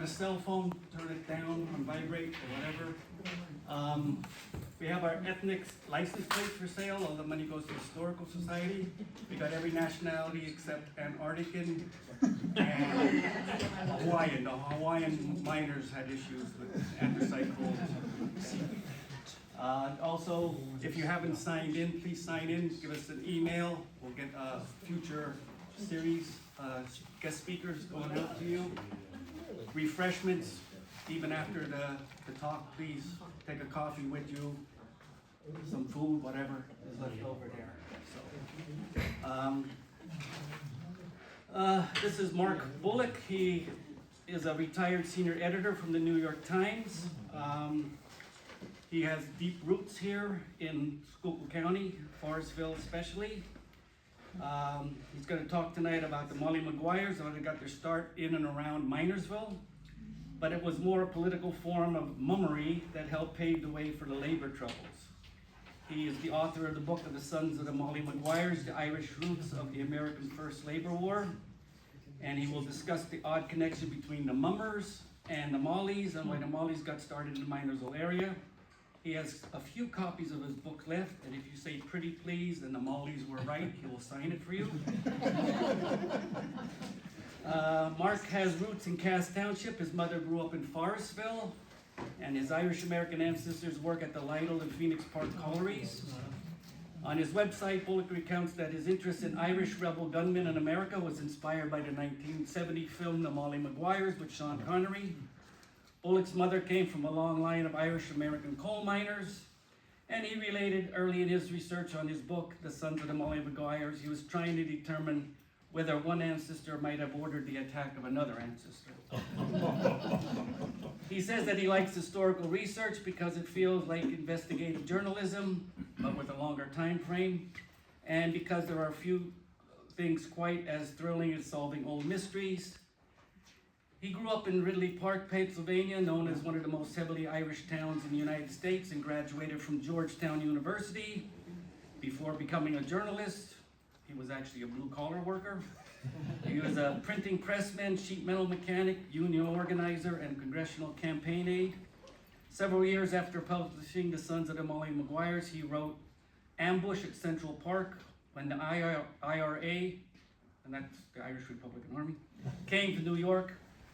A cell phone, turn it down on vibrate or whatever. We have our ethnic license plate for sale. All the money goes to the Historical Society. We got every nationality except Antarctican and Hawaiian. The Hawaiian miners had issues with anthracite coal. Also, if you haven't signed in, please sign in. Give us an email. We'll get a future series, guest speakers going out to you. Refreshments, even after the talk, please take a coffee with you, some food, whatever is left over there. So, this is Mark Bulik. He is a retired senior editor from the New York Times. He has deep roots here in Schuylkill County, Forestville especially. He's going to talk tonight about the Molly Maguires, how they got their start in and around Minersville, but it was more a political form of mummery that helped pave the way for the labor troubles. He is the author of the book of the Sons of the Molly Maguires, the Irish Roots of the American First Labor War, and he will discuss the odd connection between the mummers and the Mollys and why the Mollys got started in the Minersville area. He has a few copies of his book left, and if you say pretty please and the Mollys were right, he will sign it for you. Mark has roots in Cass Township. His mother grew up in Forestville, and his Irish-American ancestors work at the Lytle and Phoenix Park collieries. On his website, Bulik recounts that his interest in Irish rebel gunmen in America was inspired by the 1970 film The Molly Maguires with Sean Connery. Bulik's mother came from a long line of Irish-American coal miners, and he related early in his research on his book, The Sons of the Molly Maguires, he was trying to determine whether one ancestor might have ordered the attack of another ancestor. He says that he likes historical research because it feels like investigative journalism, but with a longer time frame, and because there are few things quite as thrilling as solving old mysteries. He grew up in Ridley Park, Pennsylvania, known as one of the most heavily Irish towns in the United States, and graduated from Georgetown University. Before becoming a journalist, he was actually a blue-collar worker. He was a printing pressman, sheet metal mechanic, union organizer, and congressional campaign aide. Several years after publishing The Sons of the Molly Maguires, he wrote Ambush at Central Park when the IRA, and that's the Irish Republican Army, came to New York,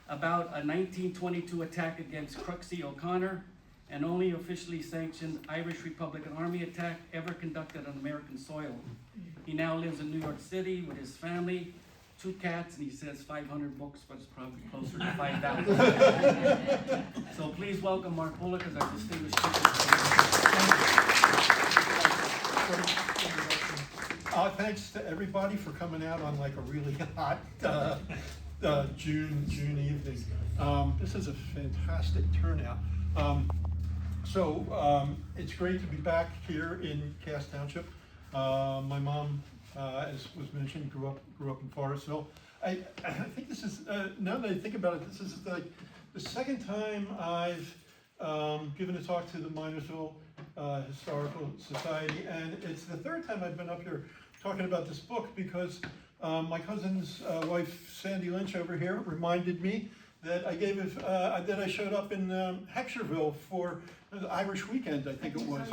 about a 1922 attack against Cruxy O'Connor, an only officially sanctioned Irish Republican Army attack ever conducted on American soil. He now lives in New York City with his family, 2 cats, and he says 500 books, but it's probably closer to 5,000. So please welcome Mark Bulik as our distinguished speaker. Thanks to everybody for coming out on like a really hot June evening. This is a fantastic turnout. It's great to be back here in Cass Township. My mom, as was mentioned, grew up in Forestville. I think this is now that I think about it, this is the second time I've given a talk to the Minersville Historical Society, and it's the third time I've been up here talking about this book because my cousin's wife, Sandy Lynch, over here, reminded me that I showed up in Hexerville for the Irish Weekend. I think it was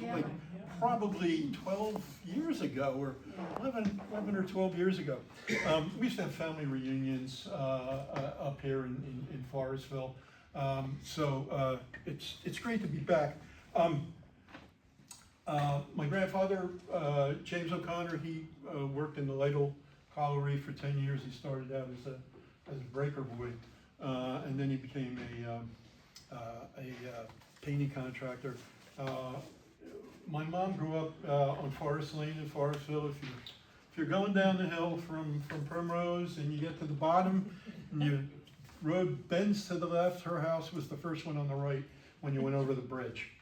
probably 12 years ago, or 11 or 12 years ago. We used to have family reunions up here in Forestville, so it's great to be back. My grandfather, James O'Connor, he worked in the Lytle colliery for 10 years. He started out as a breaker boy, and then he became a painting contractor. My mom grew up on Forest Lane in Forestville. If you're going down the hill from Primrose and you get to the bottom and your road bends to the left, her house was the first one on the right when you went over the bridge.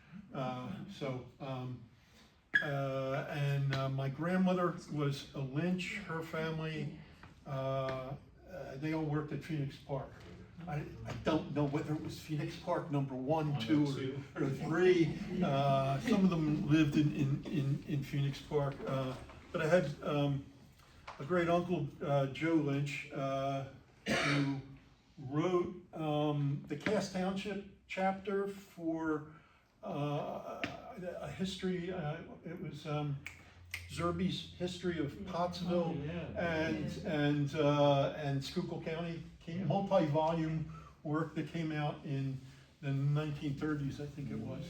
My grandmother was a Lynch. Her family, they all worked at Phoenix Park. I don't know whether it was Phoenix Park number 1, 2, or 3. Some of them lived in Phoenix Park. But I had a great uncle, Joe Lynch, who wrote the Cass Township chapter for a history, it was Zerby's History of Pottsville and Schuylkill County, multi-volume work that came out in the 1930s, I think it was.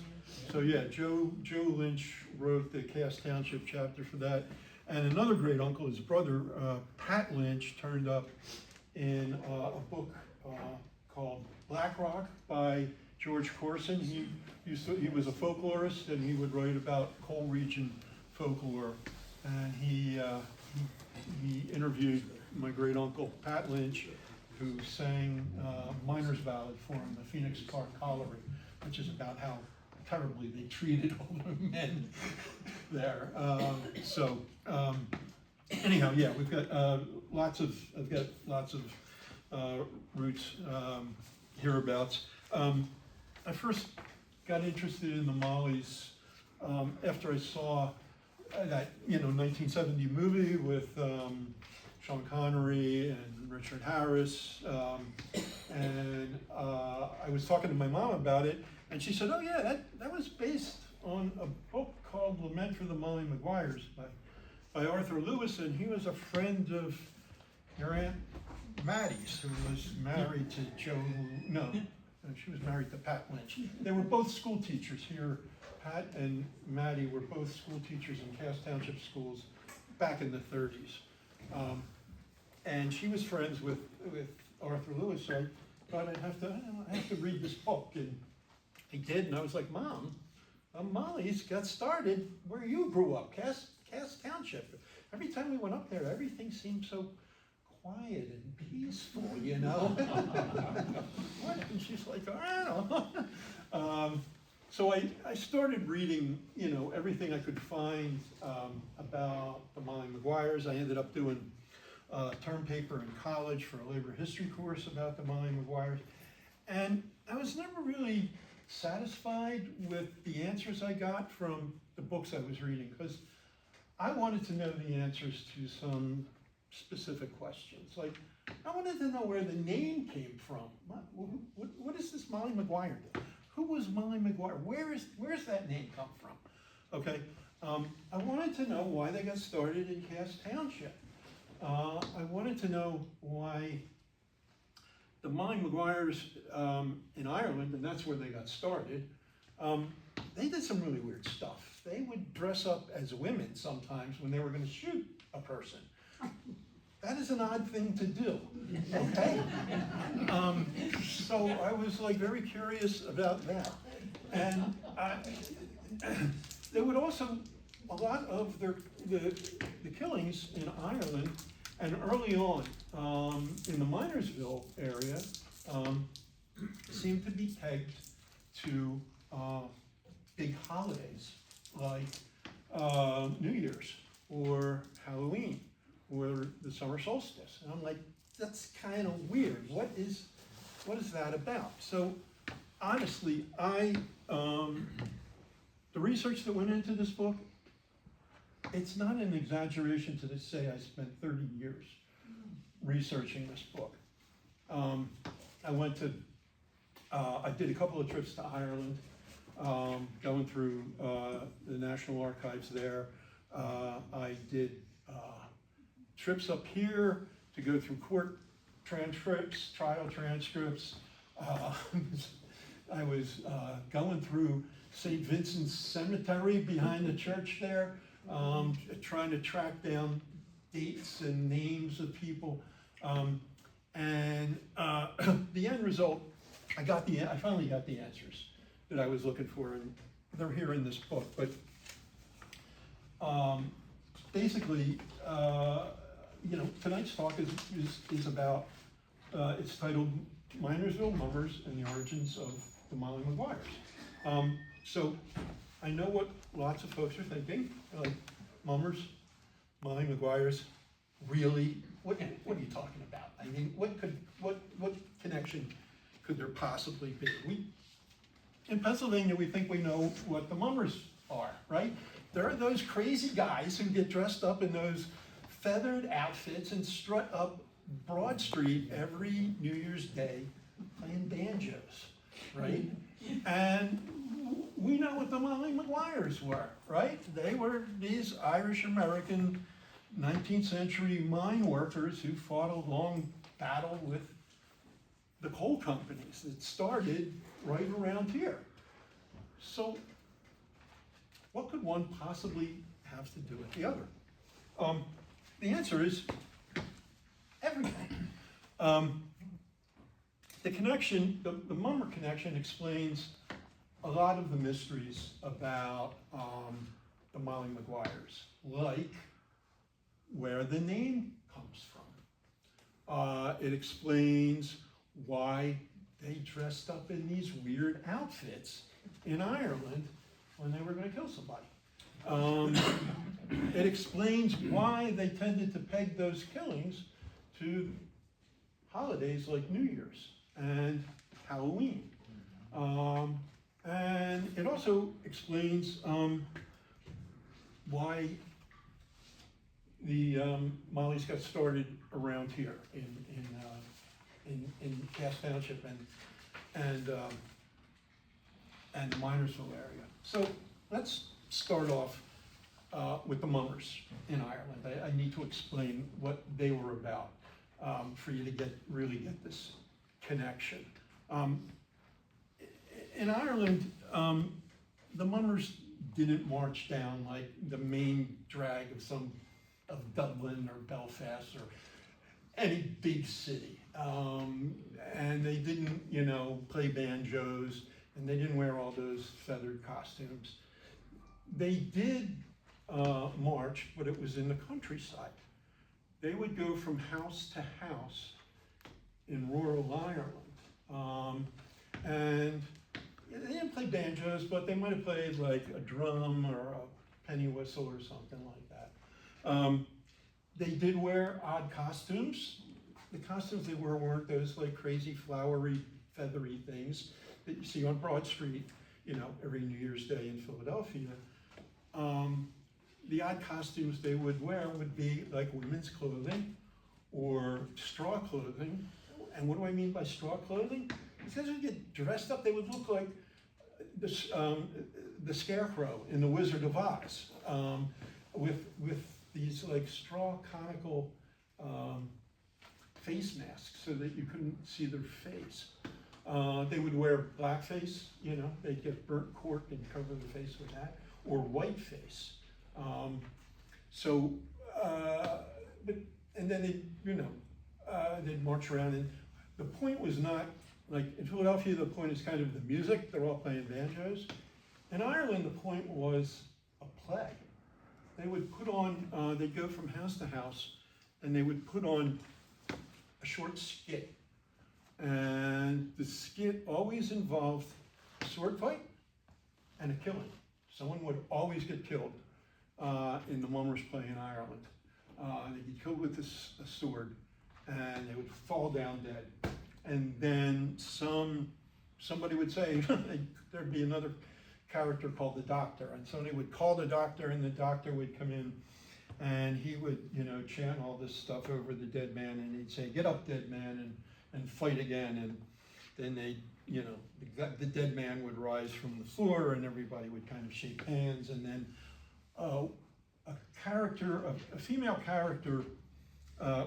So yeah, Joe Lynch wrote the Cass Township chapter for that. And another great uncle, his brother, Pat Lynch, turned up in a book called Black Rock by George Corson. He was a folklorist, and he would write about coal region folklore. And he interviewed my great uncle Pat Lynch, who sang Miner's Ballad for him, the Phoenix Park Colliery, which is about how terribly they treated all the men there. Anyhow, yeah, we've got I've got lots of roots hereabouts. I first got interested in the Mollies after I saw that 1970 movie with Sean Connery and Richard Harris, and I was talking to my mom about it, and she said, "Oh yeah, that was based on a book called Lament for the Molly Maguires by Arthur Lewis, and he was a friend of your Aunt Maddie's, who was married to she was married to Pat Lynch. They were both school teachers here. Pat and Maddie were both school teachers in Cass Township schools back in the 30s. And she was friends with Arthur Lewis, so I thought I have to read this book. And I did, and I was like, Mom, Molly's got started where you grew up, Cass Township. Every time we went up there, everything seemed so quiet and peaceful, What? And she's like, I don't know. So I started reading, everything I could find about the Molly Maguires. I ended up doing a term paper in college for a labor history course about the Molly Maguires. And I was never really satisfied with the answers I got from the books I was reading, because I wanted to know the answers to some specific questions. Like, I wanted to know where the name came from. What is this Molly Maguire do? Who was Molly Maguire? Where's that name come from? Okay, I wanted to know why they got started in Cass Township. I wanted to know why the Molly Maguires in Ireland, and that's where they got started, they did some really weird stuff. They would dress up as women sometimes when they were going to shoot a person. That is an odd thing to do, okay? So I was like very curious about that. And they would also, a lot of the killings in Ireland and early on in the Minersville area seemed to be pegged to big holidays like New Year's or Halloween or the summer solstice. And I'm like, that's kind of weird. What is that about? So honestly, the research that went into this book, it's not an exaggeration to say I spent 30 years researching this book. I did a couple of trips to Ireland, going through the National Archives there. I did trips up here to go through court transcripts, trial transcripts. I was going through St. Vincent's Cemetery behind the church there, trying to track down dates and names of people. And the end result, I finally got the answers that I was looking for, and they're here in this book. But basically, tonight's talk is about, it's titled Minersville, Mummers, and the Origins of the Molly Maguires. So I know what lots of folks are thinking, like, Mummers, Molly Maguires, really? What are you talking about? I mean, what connection could there possibly be? In Pennsylvania, we think we know what the Mummers are, right? There are those crazy guys who get dressed up in those feathered outfits and strut up Broad Street every New Year's Day playing banjos, right? And we know what the Molly Maguires were, right? They were these Irish-American 19th century mine workers who fought a long battle with the coal companies that started right around here. So what could one possibly have to do with the other? The answer is everything. The connection, the Mummer connection explains a lot of the mysteries about the Molly Maguires, like where the name comes from. It explains why they dressed up in these weird outfits in Ireland when they were going to kill somebody. It explains why they tended to peg those killings to holidays like New Year's and Halloween. And it also explains why the Mollies got started around here in Cass Township and the Minersville area. So let's start off with the Mummers in Ireland. I need to explain what they were about for you to really get this connection. In Ireland, the Mummers didn't march down like the main drag of Dublin or Belfast or any big city. And they didn't, play banjos, and they didn't wear all those feathered costumes. They did march, but it was in the countryside. They would go from house to house in rural Ireland. And they didn't play banjos, but they might have played like a drum or a penny whistle or something like that. They did wear odd costumes. The costumes they wore weren't those like crazy flowery, feathery things that you see on Broad Street, every New Year's Day in Philadelphia. The odd costumes they would wear would be like women's clothing or straw clothing. And what do I mean by straw clothing? Because when you get dressed up, they would look like the Scarecrow in The Wizard of Oz, with these like straw conical face masks so that you couldn't see their face. They would wear blackface, they'd get burnt cork and cover the face with that, or whiteface. And then they'd march around, and the point was not, like in Philadelphia, the point is kind of the music, they're all playing banjos. In Ireland, the point was a play. They would put on, they'd go from house to house, and they would put on a short skit. And the skit always involved a sword fight and a killing. Someone would always get killed in the Mummers play in Ireland. They'd get killed with a sword, and they would fall down dead. And then somebody would say, there'd be another character called the doctor, and somebody would call the doctor, and the doctor would come in, and he would, chant all this stuff over the dead man, and he'd say, "Get up, dead man, and fight again." And then the dead man would rise from the floor, and everybody would kind of shake hands, and then a female character,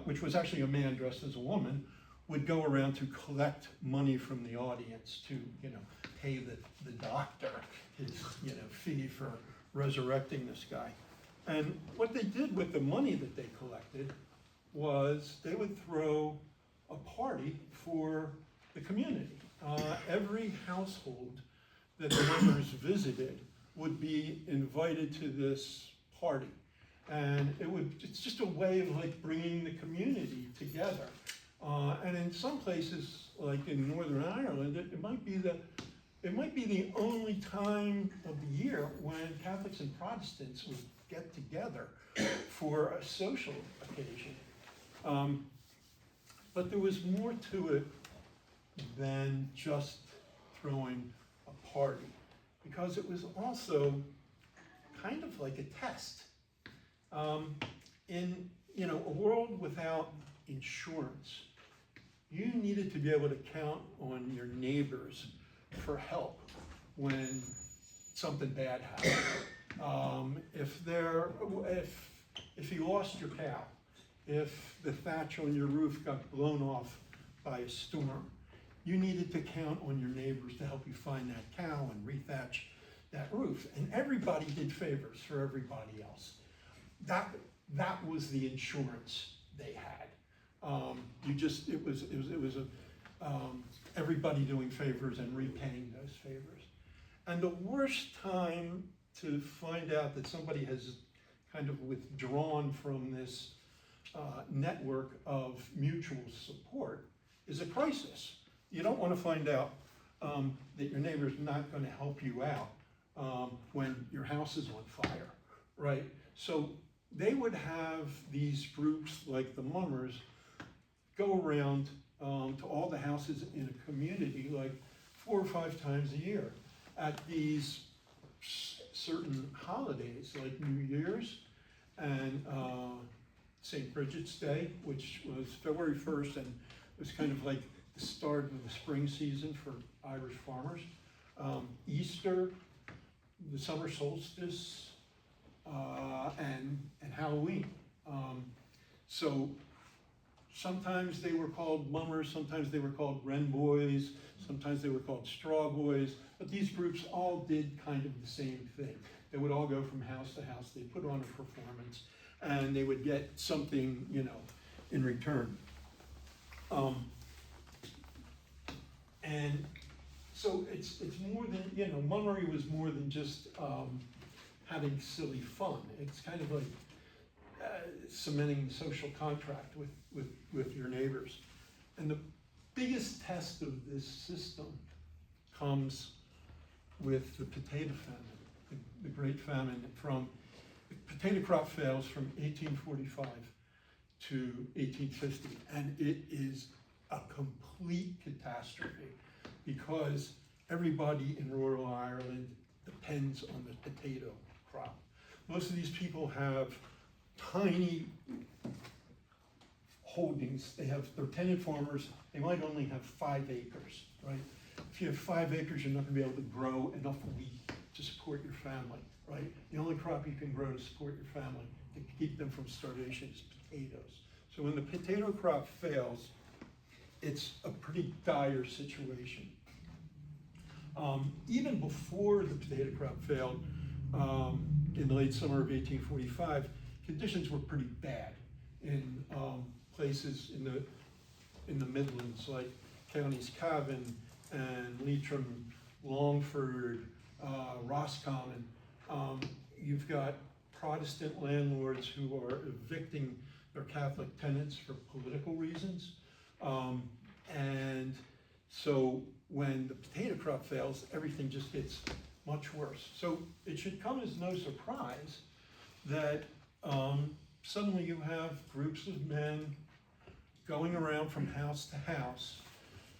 which was actually a man dressed as a woman, would go around to collect money from the audience to, pay the doctor his, fee for resurrecting this guy. And what they did with the money that they collected was they would throw a party for the community. Every household that the Mummers visited would be invited to this party. And it's just a way of like bringing the community together. And in some places, like in Northern Ireland, it might be the only time of the year when Catholics and Protestants would get together for a social occasion. But there was more to it than just throwing a party, because it was also kind of like a test. In a world without insurance, you needed to be able to count on your neighbors for help when something bad happened. If you lost your cow, if the thatch on your roof got blown off by a storm, you needed to count on your neighbors to help you find that cow and rethatch that roof. And everybody did favors for everybody else. That was the insurance they had. Everybody doing favors and repaying those favors. And the worst time to find out that somebody has kind of withdrawn from this network of mutual support is a crisis. You don't want to find out that your neighbor's not going to help you out when your house is on fire, right? So they would have these groups like the mummers go around to all the houses in a community like 4 or 5 times a year at these certain holidays like New Year's and St. Bridget's Day, which was February 1st and was kind of like the start of the spring season for Irish farmers. Easter, the summer solstice, and Halloween. So sometimes they were called mummers, sometimes they were called wren boys, sometimes they were called straw boys, but these groups all did kind of the same thing. They would all go from house to house, they'd put on a performance, and they would get something, in return. And so it's more than, mummery was more than just having silly fun. It's kind of like cementing the social contract with your neighbors. And the biggest test of this system comes with the potato famine, the Great Famine. The potato crop fails from 1845 to 1850, and it is a complete catastrophe because everybody in rural Ireland depends on the potato crop. Most of these people have tiny holdings. They're tenant farmers. They might only have 5 acres, right? If you have 5 acres, you're not going to be able to grow enough wheat to support your family, right? The only crop you can grow to support your family to keep them from starvation is potatoes. So when the potato crop fails, it's a pretty dire situation. Even before the potato crop failed, in the late summer of 1845, conditions were pretty bad in places in the Midlands, like counties Cavan and Leitrim, Longford, Roscommon. You've got Protestant landlords who are evicting their Catholic tenants for political reasons. And so when the potato crop fails, everything just gets much worse. So it should come as no surprise that suddenly you have groups of men going around from house to house,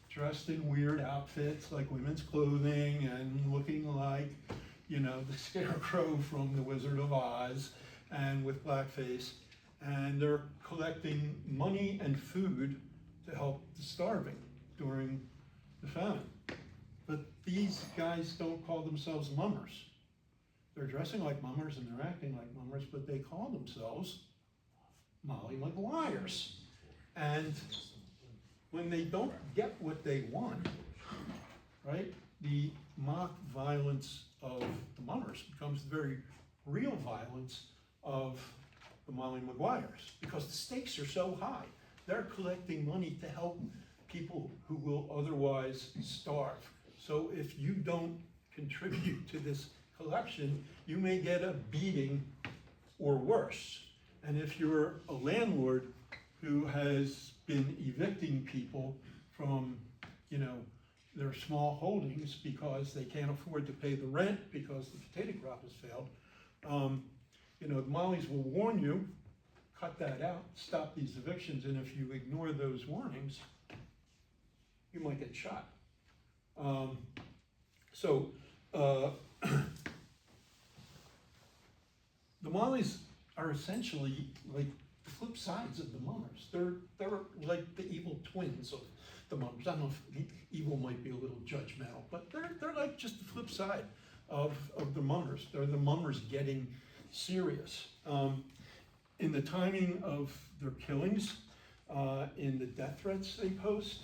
dressed in weird outfits like women's clothing and looking like, the Scarecrow from The Wizard of Oz, and with blackface, and they're collecting money and food to help the starving during the famine. But these guys don't call themselves mummers. They're dressing like mummers and they're acting like mummers, but they call themselves Molly Maguires. And when they don't get what they want, right, the mock violence of the mummers becomes the very real violence of the Molly Maguires, because the stakes are so high. They're collecting money to help people who will otherwise starve. So if you don't contribute to this collection, you may get a beating or worse. And if you're a landlord who has been evicting people from, their small holdings because they can't afford to pay the rent because the potato crop has failed, the Mollies will warn you, cut that out, stop these evictions, and if you ignore those warnings, you might get shot. The Mollies are essentially like the flip sides of the mummers. They're like the evil twins of the mummers. I don't know if evil might be a little judgmental, but they're like just the flip side of the mummers. They're the mummers getting serious. In the timing of their killings, in the death threats they post,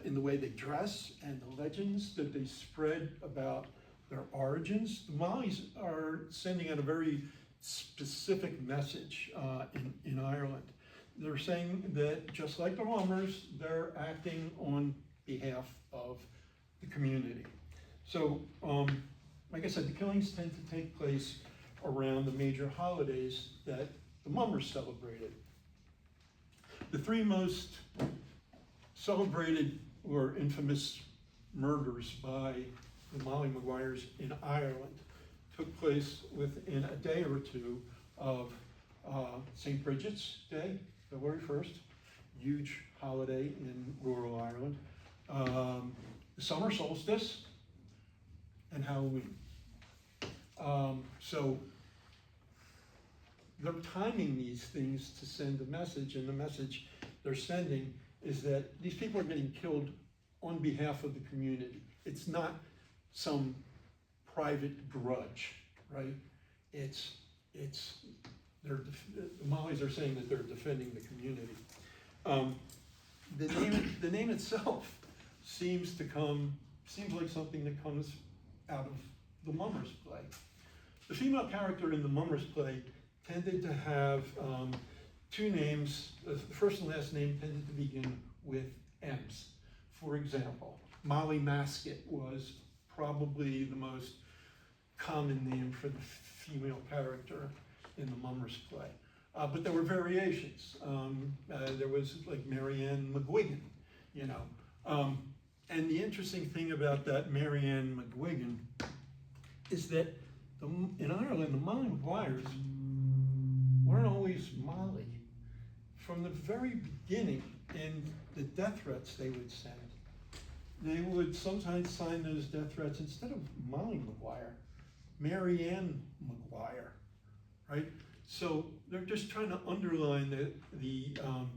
in the way they dress, and the legends that they spread about their origins, the Mollies are sending out a very specific message in Ireland. They're saying that just like the mummers, they're acting on behalf of the community. So, like I said, the killings tend to take place around the major holidays that the mummers celebrated. The three most celebrated or infamous murders by the Molly Maguires in Ireland took place within a day or two of St. Bridget's Day, February 1st, huge holiday in rural Ireland, the summer solstice, and Halloween. So they're timing these things to send a message, and the message they're sending is that these people are getting killed on behalf of the community. It's not some private grudge, right? The Mollies are saying that they're defending the community. The name itself seems like something that comes out of the mummers play. The female character in the mummers play tended to have two names. The first and last name tended to begin with M's. For example, Molly Mascot was probably the most common name for the female character in the mummers play. But there were variations. There was like Marianne McGuigan, you know. And the interesting thing about that Marianne McGuigan is that in Ireland, the Molly Maguires weren't always Molly. From the very beginning, in the death threats they would send, they would sometimes sign those death threats instead of Molly Maguire, Marianne Maguire, right? So they're just trying to underline the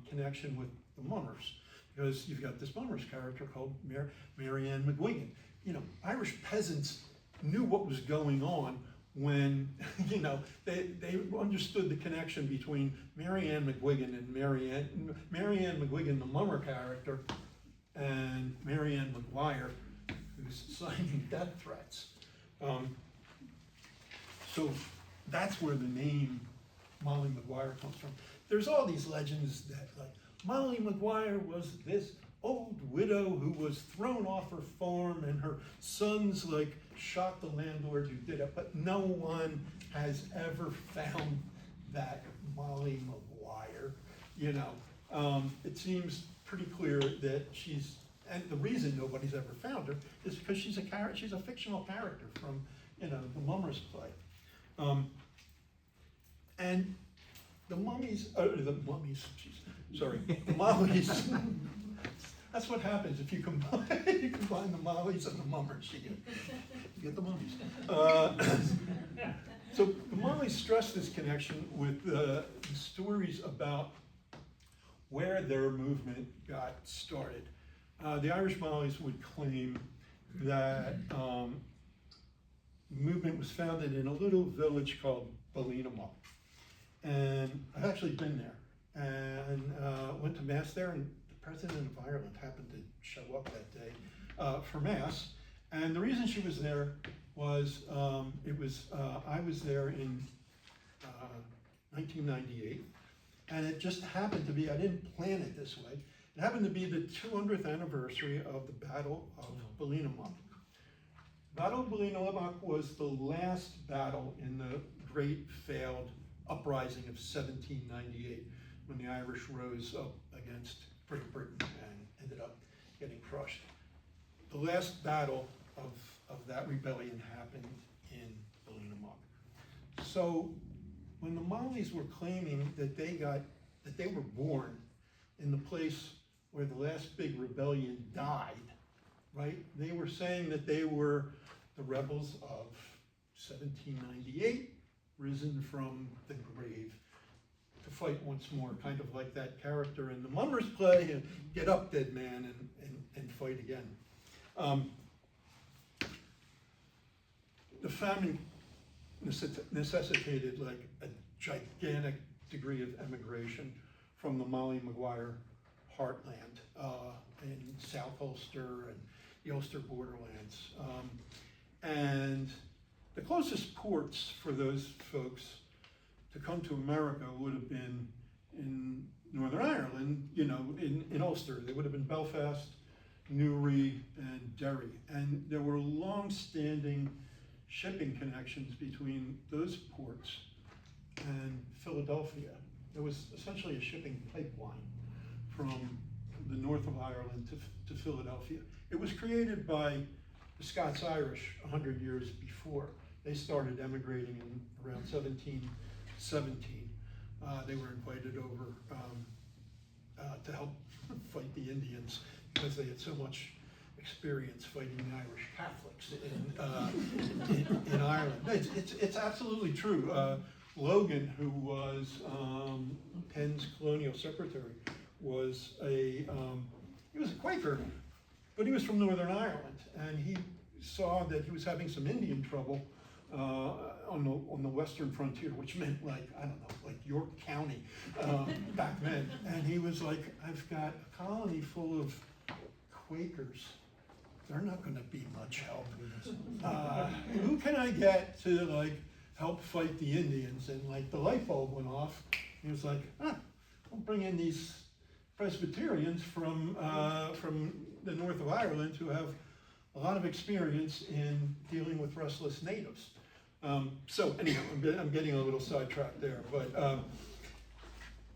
connection with the mummers, because you've got this mummers character called Marianne McGuigan. You know, Irish peasants knew what was going on when, you know, they understood the connection between Marianne McGuigan and Marianne McGuigan, the mummer character, and Marianne Maguire, who's signing death threats. So that's where the name Molly Maguire comes from. There's all these legends that, like, Molly Maguire was this old widow who was thrown off her farm, and her sons, like, shot the landlord who did it, but no one has ever found that Molly Maguire, you know. It seems pretty clear that and the reason nobody's ever found her is because she's a fictional character from, you know, the mummers play. And the Mollies, that's what happens if you combine the Mollies and the mummers, you get the mummies. So the Mollies stress this connection with the stories about where their movement got started. The Irish Mollies would claim that the movement was founded in a little village called Ballinamore. And I've actually been there and went to Mass there, and the President of Ireland happened to show up that day for Mass. And the reason she was there was, I was there in 1998, and it just happened to be, I didn't plan it this way, it happened to be the 200th anniversary of the Battle of Ballinamore. Battle of Ballinamore was the last battle in the great failed uprising of 1798, when the Irish rose up against Great Britain and ended up getting crushed. The last battle of that rebellion happened in Ballinamore. So when the Mollies were claiming that they were born in the place where the last big rebellion died, right? They were saying that they were the rebels of 1798, risen from the grave. to fight once more, kind of like that character in the Mummers play, and get up, dead man, and fight again. The famine necessitated like a gigantic degree of emigration from the Molly Maguire heartland in South Ulster and the Ulster borderlands. And the closest ports for those folks to come to America would have been in Northern Ireland, you know, in Ulster. They would have been Belfast, Newry, and Derry. And there were long-standing shipping connections between those ports and Philadelphia. There was essentially a shipping pipeline from the north of Ireland to Philadelphia. It was created by the Scots-Irish 100 years before. They started emigrating in around 1717. They were invited over to help fight the Indians because they had so much experience fighting the Irish Catholics in Ireland. It's absolutely true. Logan, who was Penn's colonial secretary, was he was a Quaker, but he was from Northern Ireland, and he saw that he was having some Indian trouble on the western frontier, which meant like, I don't know, like York County back then. And he was like, I've got a colony full of Quakers. They're not going to be much help. Who can I get to like help fight the Indians? And like the light bulb went off. He was like, I'll bring in these Presbyterians from the north of Ireland who have a lot of experience in dealing with restless natives. So anyhow, I'm getting a little sidetracked there, but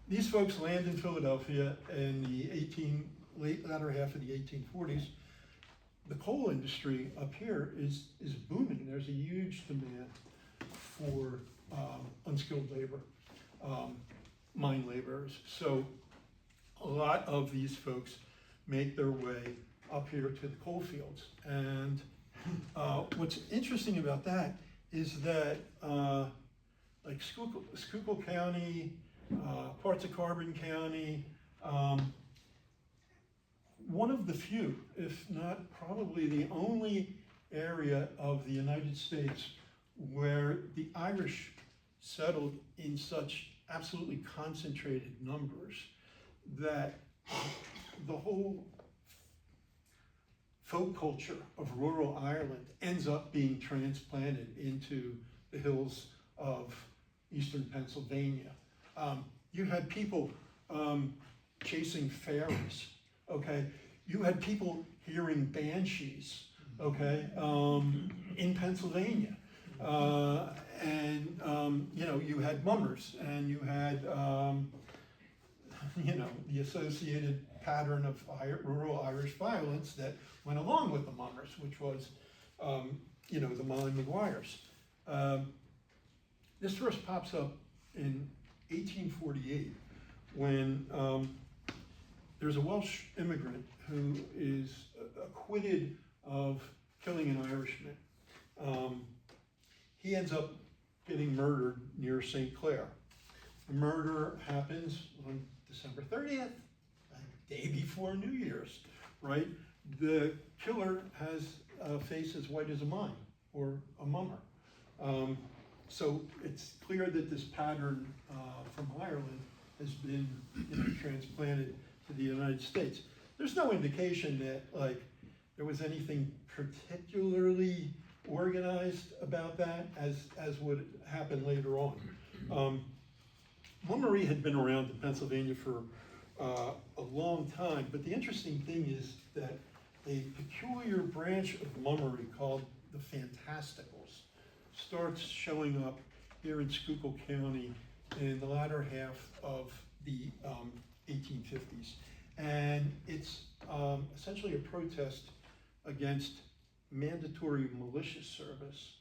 these folks land in Philadelphia in the latter half of the 1840s. The coal industry up here is booming. There's a huge demand for unskilled labor, mine laborers. So a lot of these folks make their way up here to the coal fields. And what's interesting about that is that like Schuylkill County, parts of Carbon County, one of the few, if not probably the only area of the United States where the Irish settled in such absolutely concentrated numbers that the whole folk culture of rural Ireland ends up being transplanted into the hills of eastern Pennsylvania. You had people chasing fairies, okay? You had people hearing banshees, okay, in Pennsylvania. You know, you had mummers, and you had, you know, the associated pattern of rural Irish violence that went along with the mummers, which was, you know, the Molly Maguires. This first pops up in 1848 when there's a Welsh immigrant who is acquitted of killing an Irishman. He ends up getting murdered near St. Clair. The murder happens on December 30th, a day before New Year's, right? The killer has a face as white as a mine, or a mummer. So it's clear that this pattern from Ireland has been, you know, transplanted to the United States. There's no indication that like there was anything particularly organized about that as would happen later on. Mummery had been around in Pennsylvania for a long time, but the interesting thing is that a peculiar branch of mummery called the Fantasticals starts showing up here in Schuylkill County in the latter half of the 1850s. And it's essentially a protest against mandatory militia service.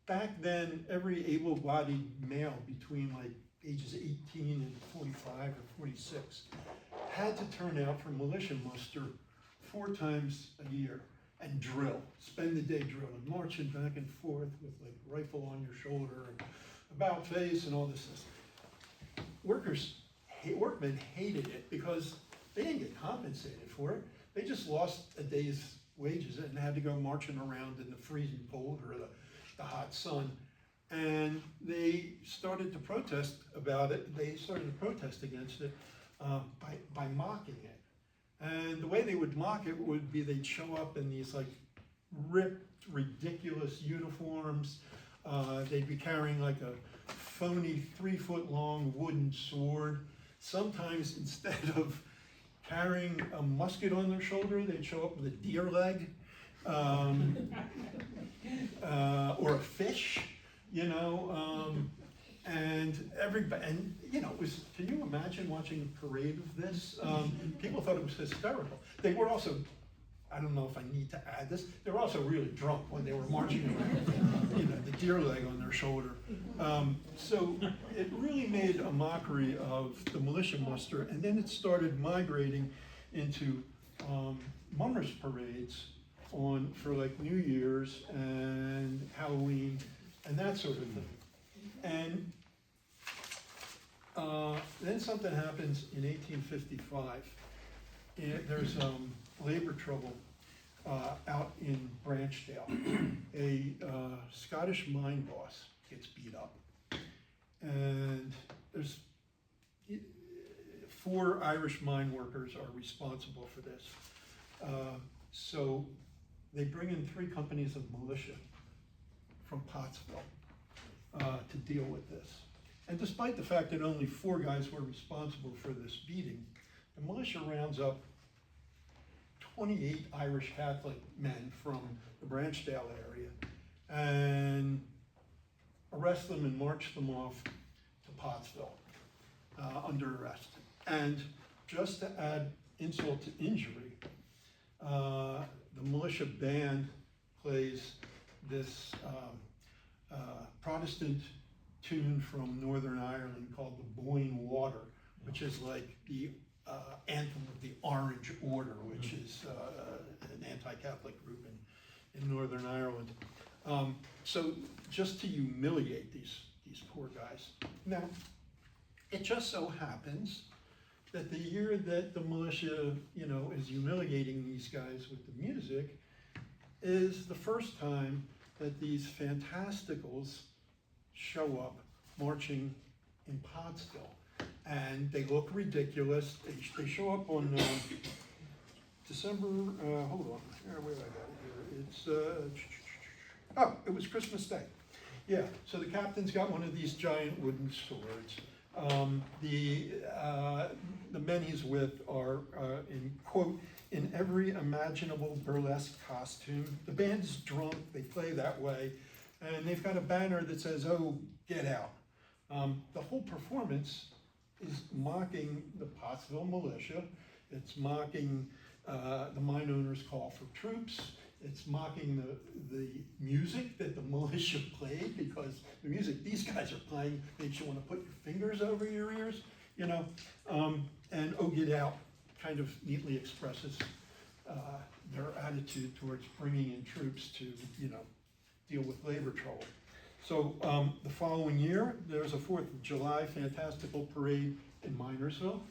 Back then, every able-bodied male between like ages 18 and 45 or 46 had to turn out for militia muster 4 times a year and drill, spend the day drilling, marching back and forth with like rifle on your shoulder and about face and all this. workmen hated it because they didn't get compensated for it. They just lost a day's wages and had to go marching around in the freezing cold or the hot sun. And they started to protest about it. They started to protest against it by mocking it. And the way they would mock it would be they'd show up in these like ripped, ridiculous uniforms. They'd be carrying like a phony 3-foot-long wooden sword. Sometimes instead of carrying a musket on their shoulder, they'd show up with a deer leg or a fish, you know. And everybody, and you know, it was, can you imagine watching a parade of this? People thought it was hysterical. They were also, I don't know if I need to add this, they were also really drunk when they were marching around, you know, the deer leg on their shoulder. So it really made a mockery of the militia muster, and then it started migrating into mummers parades for like New Year's and Halloween and that sort of thing. And then something happens in 1855. There's labor trouble out in Branchdale. A Scottish mine boss gets beat up. And there's 4 Irish mine workers are responsible for this. So they bring in 3 companies of militia from Pottsville to deal with this. And despite the fact that only 4 guys were responsible for this beating, the militia rounds up 28 Irish Catholic men from the Branchdale area and arrest them and march them off to Pottsville under arrest. And just to add insult to injury, the militia band plays this Protestant tune from Northern Ireland called the Boyne Water, which is like the anthem of the Orange Order, which is an anti-Catholic group in Northern Ireland. So just to humiliate these poor guys. Now, it just so happens that the year that the militia, you know, is humiliating these guys with the music is the first time that these fantasticals show up marching in Pottsville. And they look ridiculous. They show up on December, hold on, where have I got it here? It was Christmas Day. Yeah, so the captain's got one of these giant wooden swords. The men he's with are in, quote, in every imaginable burlesque costume. The band's drunk, they play that way, and they've got a banner that says, "Oh, get out." The whole performance is mocking the Pottsville militia. It's mocking the mine owners' call for troops. It's mocking the music that the militia played, because the music these guys are playing makes you want to put your fingers over your ears, you know. And "Oh, get out" kind of neatly expresses their attitude towards bringing in troops to, you know, deal with labor trouble. So the following year, there's a 4th of July fantastical parade in Minersville.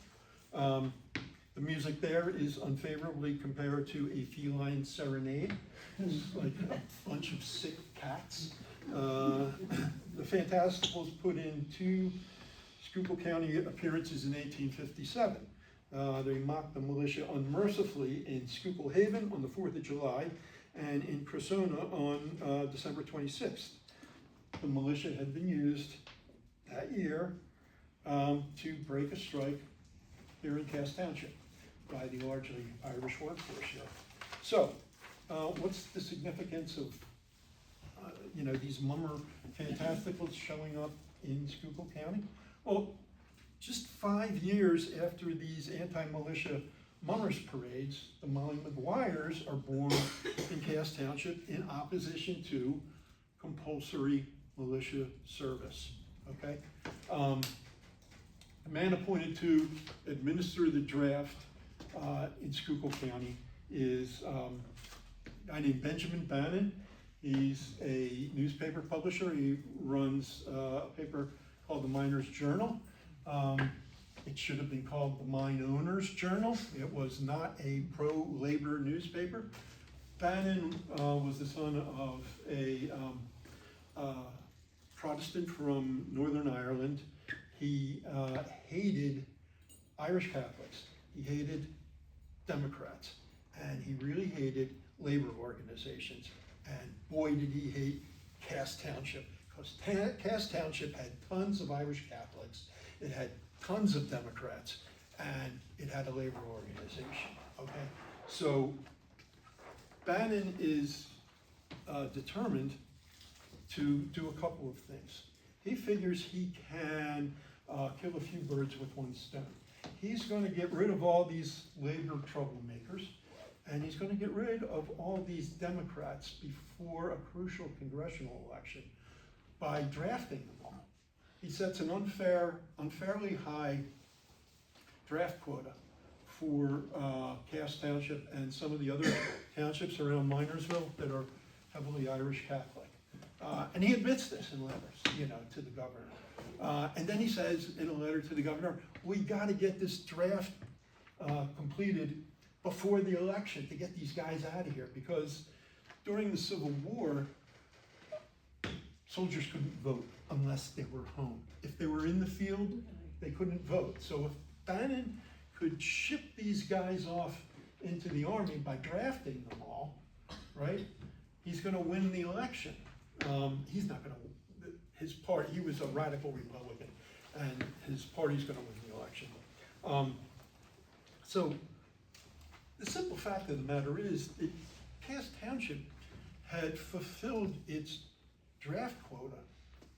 The music there is unfavorably compared to a feline serenade. It's like a bunch of sick cats. The Fantasticals put in 2 Schuylkill County appearances in 1857. They mocked the militia unmercifully in Schuylkill Haven on the 4th of July and in Cressona on December 26th. The militia had been used that year to break a strike here in Cass Township by the largely Irish workforce here. So, what's the significance of you know, these mummer fantasticals showing up in Schuylkill County? Well, just 5 years after these anti-militia mummers parades, the Molly Maguires are born in Cass Township in opposition to compulsory militia service, okay? The man appointed to administer the draft in Schuylkill County is a guy named Benjamin Bannon. He's a newspaper publisher. He runs a paper called the Miners Journal. It should have been called the Mineowners Journal. It was not a pro-labor newspaper. Bannon was the son of a Protestant from Northern Ireland. He hated Irish Catholics. He hated Democrats. And he really hated labor organizations. And boy, did he hate Cass Township. Because Cass Township had tons of Irish Catholics. It had tons of Democrats. And it had a labor organization. Okay? So Bannon is determined to do a couple of things. He figures he can kill a few birds with one stone. He's going to get rid of all these labor troublemakers, and he's going to get rid of all these Democrats before a crucial congressional election by drafting them all. He sets an unfairly high draft quota for Cass Township and some of the other townships around Minersville that are heavily Irish Catholic. And he admits this in letters, to the governor. And then he says in a letter to the governor, we got to get this draft completed before the election to get these guys out of here, because during the Civil War, soldiers couldn't vote unless they were home. If they were in the field, they couldn't vote. So if Bannon could ship these guys off into the army by drafting them all, right, he's going to win the election. He's not going to, his party, he was a radical Republican, and his party's going to win the election. So the simple fact of the matter is that Cass Township had fulfilled its draft quota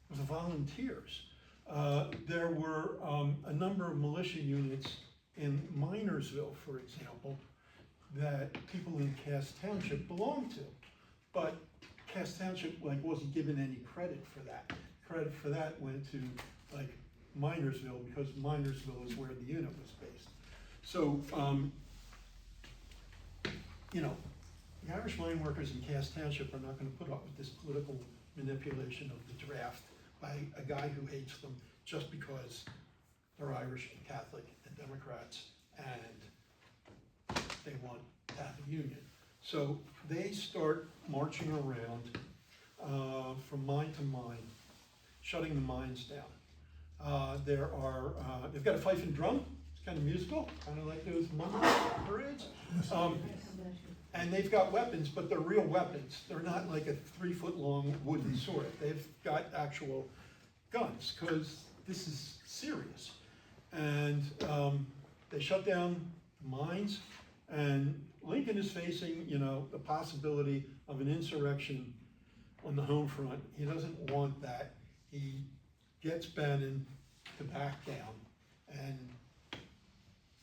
with volunteers. There were a number of militia units in Minersville, for example, that people in Cass Township belonged to, but Cass Township wasn't given any credit for that. Credit for that went to Minersville, because Minersville is where the unit was based. So the Irish mine workers in Cass Township are not going to put up with this political manipulation of the draft by a guy who hates them just because they're Irish and Catholic and Democrats, and they want to have a union. So they start marching around from mine to mine, shutting the mines down. They've got a fife and drum. It's kind of musical, kind of like those Monday parades. And they've got weapons, but they're real weapons. They're not like a 3-foot-long wooden sword. They've got actual guns, because this is serious. And they shut down mines, and Lincoln is facing, the possibility of an insurrection on the home front. He doesn't want that. He gets Bannon to back down, and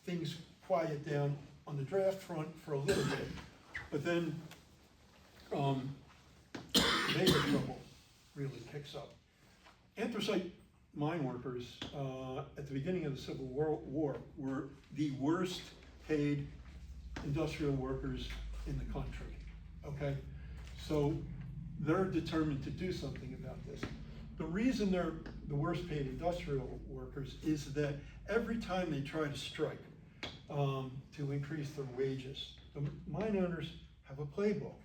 things quiet down on the draft front for a little bit. But then labor trouble really picks up. Anthracite mine workers at the beginning of the Civil War were the worst paid industrial workers in the country, okay? So they're determined to do something about this. The reason they're the worst paid industrial workers is that every time they try to strike to increase their wages, the mine owners have a playbook.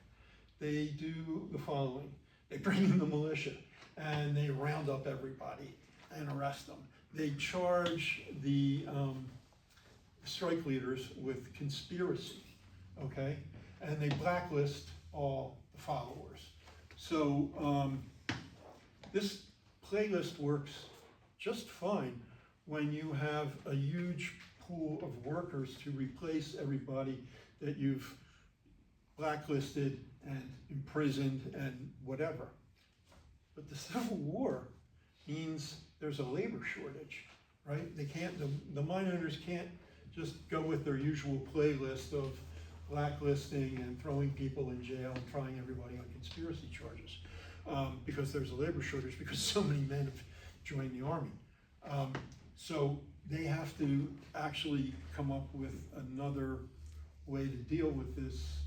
They do the following. They bring in the militia and they round up everybody and arrest them. They charge the strike leaders with conspiracy, okay? And they blacklist all the followers. So this playlist works just fine when you have a huge pool of workers to replace everybody that you've blacklisted and imprisoned and whatever. But the Civil War means there's a labor shortage, right? They can't, the mine owners can't just go with their usual playlist of blacklisting and throwing people in jail and trying everybody on conspiracy charges because there's a labor shortage, because so many men have joined the army. So they have to actually come up with another way to deal with this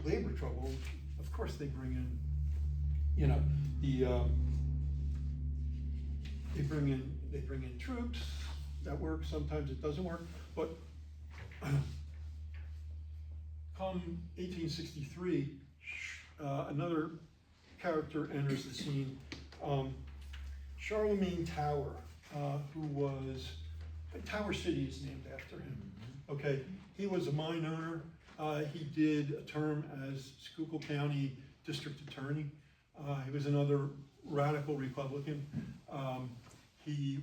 labor trouble. Of course, they bring in, they bring in troops, that works, sometimes it doesn't work, but come 1863, another character enters the scene. Charlemagne Tower, who was, Tower City is named after him. Okay, he was a mine owner. He did a term as Schuylkill County District Attorney. He was another radical Republican.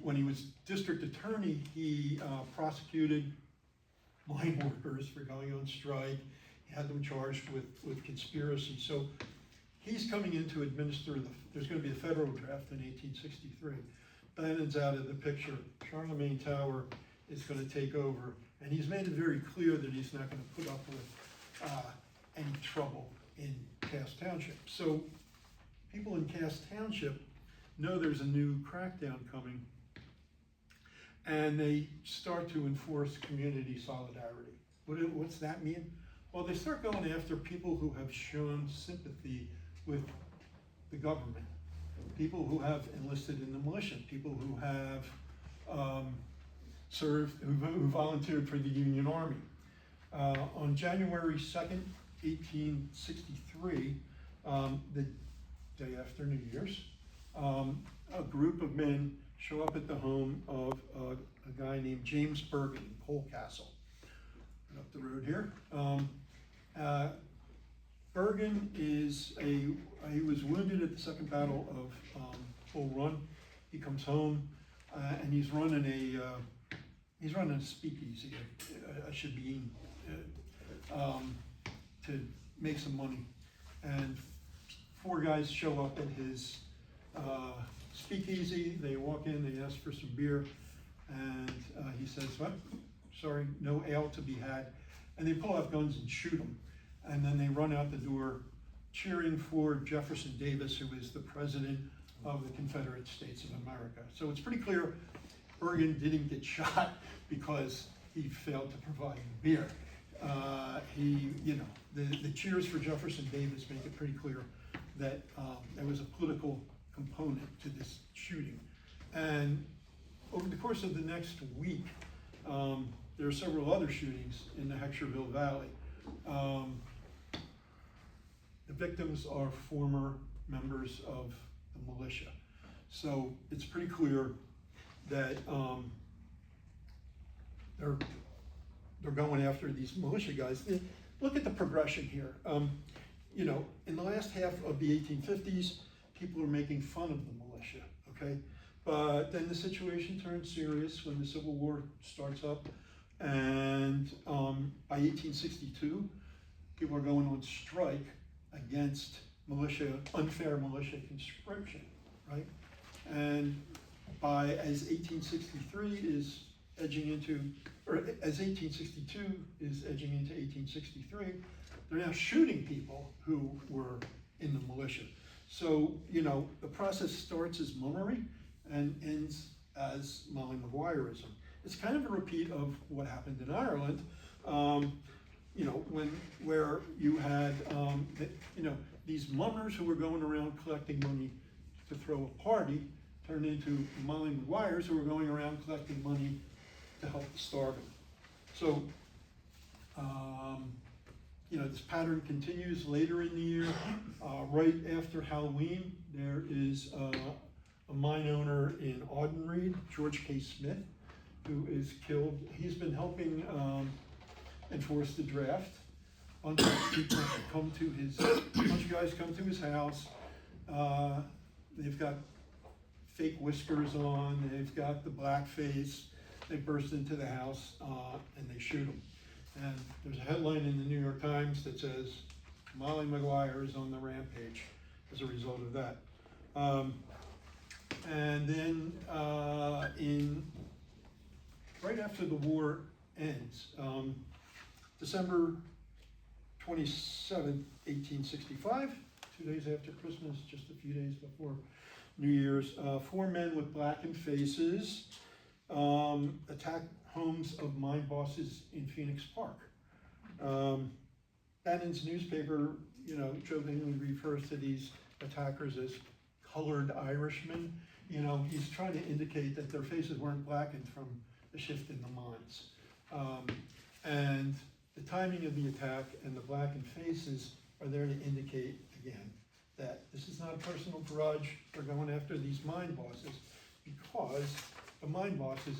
When he was District Attorney, he prosecuted mine workers for going on strike. He had them charged with conspiracy. So he's coming in to administer there's going to be a federal draft in 1863. Bannon's out of the picture. Charlemagne Tower is going to take over. And he's made it very clear that he's not going to put up with any trouble in Cass Township. So people in Cass Township know there's a new crackdown coming, and they start to enforce community solidarity. What's that mean? Well, they start going after people who have shown sympathy with the government, people who have enlisted in the militia, people who have served, who volunteered for the Union Army. On January 2nd, 1863, the day after New Year's, a group of men show up at the home of a guy named James Bergen in Coalcastle, right up the road here. Bergen he was wounded at the Second Battle of Bull Run. He comes home and he's running a speakeasy, a shebeen, to make some money. And 4 guys show up at his speakeasy. They walk in, they ask for some beer, and he says, "What? Sorry, no ale to be had." And they pull out guns and shoot him. And then they run out the door cheering for Jefferson Davis, who is the president of the Confederate States of America. So it's pretty clear Bergen didn't get shot because he failed to provide beer. The cheers for Jefferson Davis make it pretty clear that there was a political component to this shooting. And over the course of the next week, there are several other shootings in the Hectorville Valley. The victims are former members of the militia. So it's pretty clear that they're going after these militia guys. Look at the progression here. In the last half of the 1850s, people are making fun of the militia, okay? But then the situation turns serious when the Civil War starts up, and by 1862, people are going on strike against unfair militia conscription, right? And as 1863 is edging into, or as 1862 is edging into 1863, they're now shooting people who were in the militia. So, the process starts as mummery and ends as Molly Maguireism. It's kind of a repeat of what happened in Ireland, where you had, these mummers who were going around collecting money to throw a party turned into Molly Maguires who were going around collecting money to help the starving. So, this pattern continues later in the year. Right after Halloween, there is a mine owner in Audenried, George K. Smith, who is killed. He's been helping enforce the draft. A bunch of guys come to his house. They've got fake whiskers on. They've got the black face. They burst into the house and they shoot him. And there's a headline in the New York Times that says, "Molly Maguire is on the rampage" as a result of that. And then right after the war ends, December 27th, 1865, 2 days after Christmas, just a few days before New Year's, 4 men with blackened faces attack homes of mine bosses in Phoenix Park. Bannon's newspaper, jokingly refers to these attackers as colored Irishmen. He's trying to indicate that their faces weren't blackened from a shift in the mines. And the timing of the attack and the blackened faces are there to indicate, again, that this is not a personal grudge for going after these mine bosses, because the mine bosses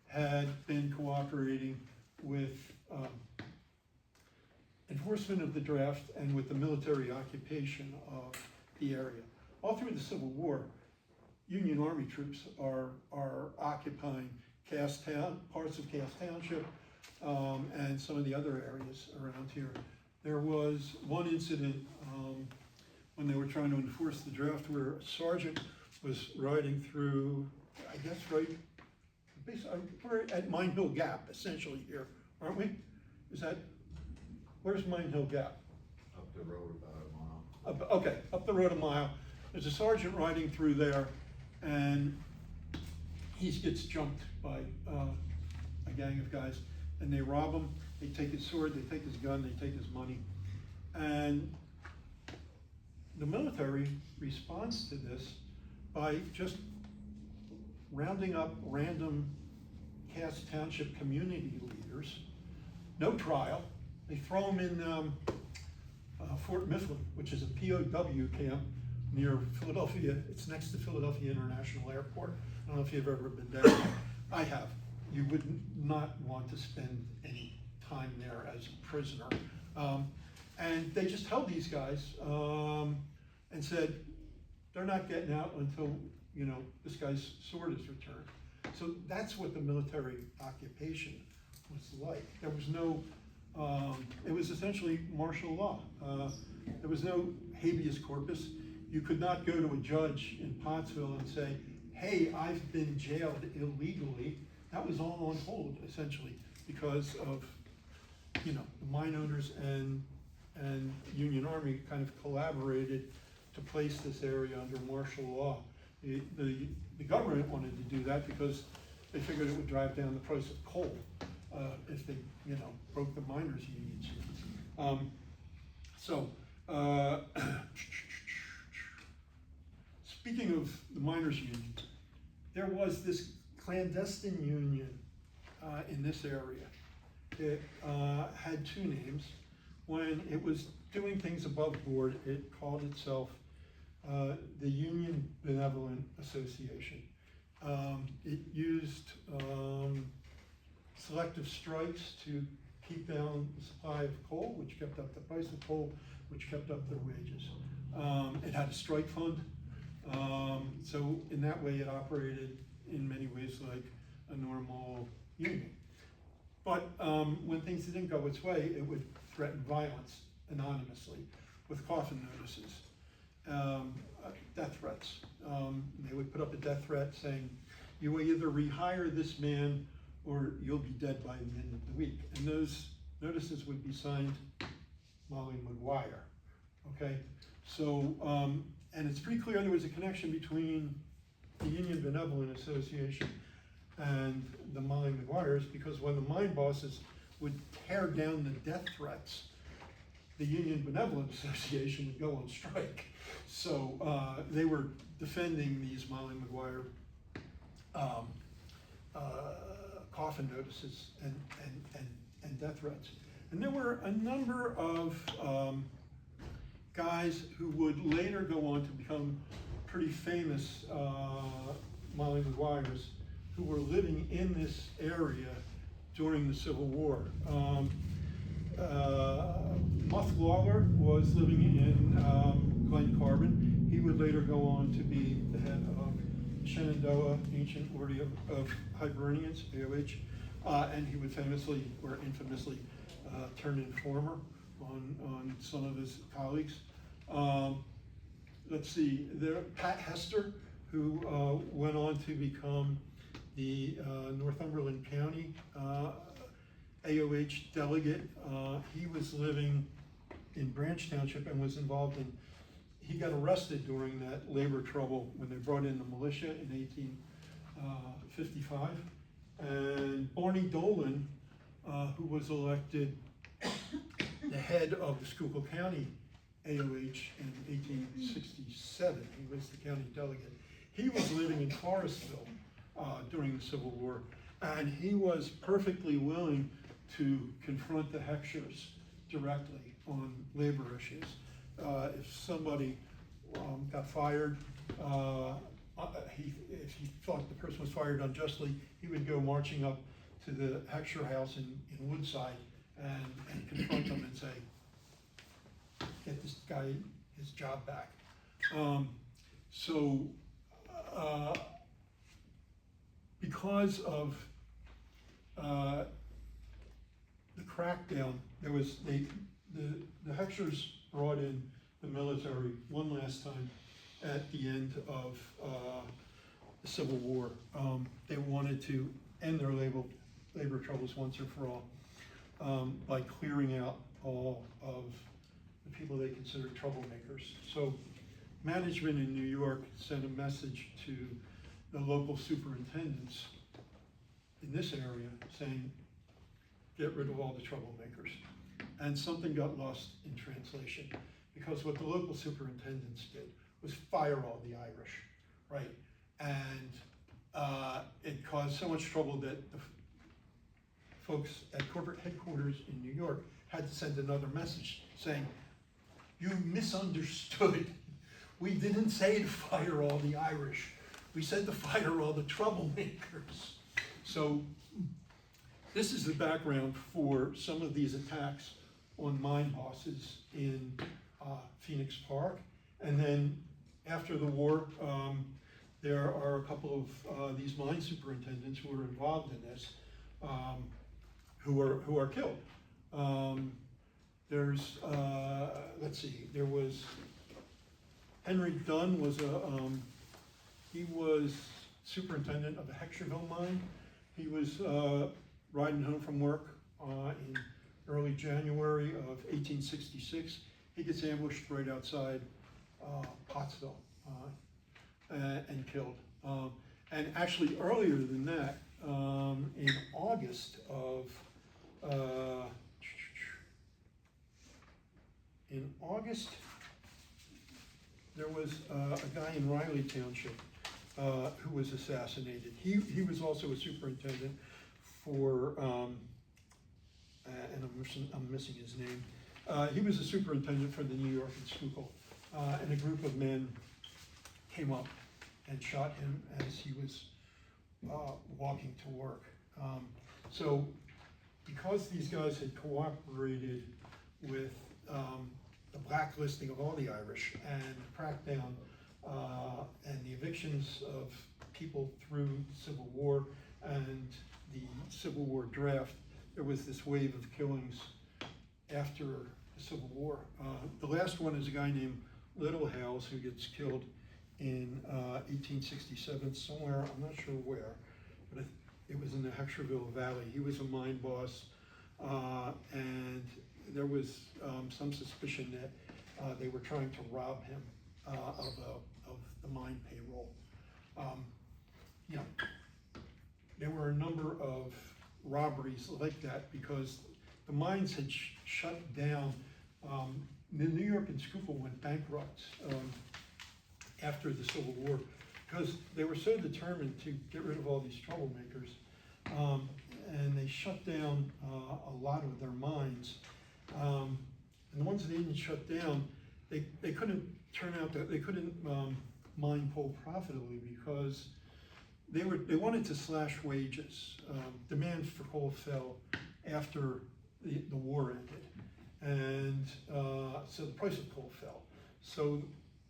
had been cooperating with enforcement of the draft and with the military occupation of the area. All through the Civil War, Union Army troops are occupying parts of Cass Township, and some of the other areas around here. There was one incident when they were trying to enforce the draft where a sergeant was riding through, I guess, we're at Mine Hill Gap, essentially here, aren't we? Where's Mine Hill Gap? Up the road about a mile. Okay, up the road a mile. There's a sergeant riding through there, and he gets jumped by a gang of guys, and they rob him. They take his sword, they take his gun, they take his money. And the military responds to this by just rounding up random Cass Township community leaders, no trial. They throw them in Fort Mifflin, which is a POW camp near Philadelphia. It's next to Philadelphia International Airport. I don't know if you've ever been there. I have. You would not want to spend any time there as a prisoner. And they just held these guys and said, they're not getting out until, you know, this guy's sword is returned. So that's what the military occupation was like. There was no, it was essentially martial law. There was no habeas corpus. You could not go to a judge in Pottsville and say, hey, I've been jailed illegally. That was all on hold, essentially, because of, you know, the mine owners and Union Army kind of collaborated to place this area under martial law. The government wanted to do that because they figured it would drive down the price of coal if they, you know, broke the miners' unions. Speaking of the miners' union, there was this clandestine union in this area. It had two names. When it was doing things above board, it called itself the Union Benevolent Association. It used selective strikes to keep down the supply of coal, which kept up the price of coal, which kept up their wages. It had a strike fund, so in that way it operated in many ways like a normal union. But when things didn't go its way, it would threaten violence anonymously with coffin notices, death threats. They would put up a death threat saying, you will either rehire this man or you'll be dead by the end of the week. And those notices would be signed Molly Maguire, okay? So, and it's pretty clear there was a connection between the Union Benevolent Association and the Molly Maguires, because when the mine bosses would tear down the death threats, the Union Benevolent Association would go on strike. So they were defending these Molly Maguire coffin notices and death threats. And there were a number of guys who would later go on to become pretty famous Molly Maguires, who were living in this area during the Civil War. Muff Lawler was living in Glen Carbon. He would later go on to be the head of Shenandoah Ancient Order of Hibernians, AOH, and he would famously or infamously turn informer on some of his colleagues. Let's see, there, Pat Hester, who went on to become the Northumberland County AOH delegate. He was living in Branch Township and was involved in, he got arrested during that labor trouble when they brought in the militia in 1855. And Barney Dolan, who was elected the head of the Schuylkill County AOH in 1867, he was the county delegate. He was living in Forestville during the Civil War, And he was perfectly willing to confront the Heckshers directly on labor issues. If somebody got fired, if he thought the person was fired unjustly, he would go marching up to the Hecksher house in Woodside and confront them and say, get this guy his job back. Because of the crackdown, there was the Heckshers brought in the military one last time at the end of the Civil War. They wanted to end their labor troubles once and for all by clearing out all of the people they considered troublemakers. So management in New York sent a message to the local superintendents in this area saying, get rid of all the troublemakers. And something got lost in translation, because what the local superintendents did was fire all the Irish, right? And it caused so much trouble that the folks at corporate headquarters in New York had to send another message saying, you misunderstood. We didn't say to fire all the Irish. We said to fire all the troublemakers. So this is the background for some of these attacks on mine bosses in Phoenix Park. And then after the war, there are a couple of these mine superintendents who were involved in this, who are killed. There's, let's see, there was Henry Dunn was he was superintendent of the Hecksherville mine. He was riding home from work in early January of 1866. He gets ambushed right outside Pottsville and killed. And actually earlier than that, in August of, there was a guy in Riley Township who was assassinated. He was also a superintendent for, and I'm missing his name. He was a superintendent for the New York and Schuylkill, and a group of men came up and shot him as he was walking to work. So because these guys had cooperated with the blacklisting of all the Irish and the crackdown and the evictions of people through the Civil War and the Civil War draft, there was this wave of killings after the Civil War. The last one is a guy named Littlehales who gets killed in 1867 somewhere, I'm not sure where, but it was in the Hecksherville Valley. He was a mine boss, and there was some suspicion that they were trying to rob him of the mine payroll. You know, there were a number of robberies like that because the mines had shut down. The New York and Schuylkill went bankrupt after the Civil War because they were so determined to get rid of all these troublemakers, and they shut down a lot of their mines. And the ones that didn't shut down, they couldn't turn out that they couldn't mine coal profitably because they wanted to slash wages. Demand for coal fell after the war ended, and so the price of coal fell. So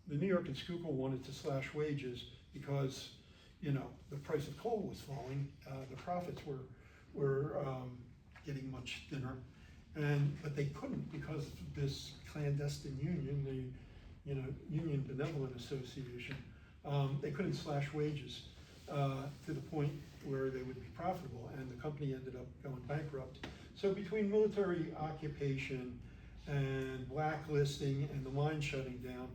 the New York and Schuylkill wanted to slash wages because, you know, the price of coal was falling, the profits were getting much thinner, but they couldn't because of this clandestine union, the Union Benevolent Association. They couldn't slash wages to the point where they would be profitable, and the company ended up going bankrupt. So between military occupation and blacklisting and the mine shutting down,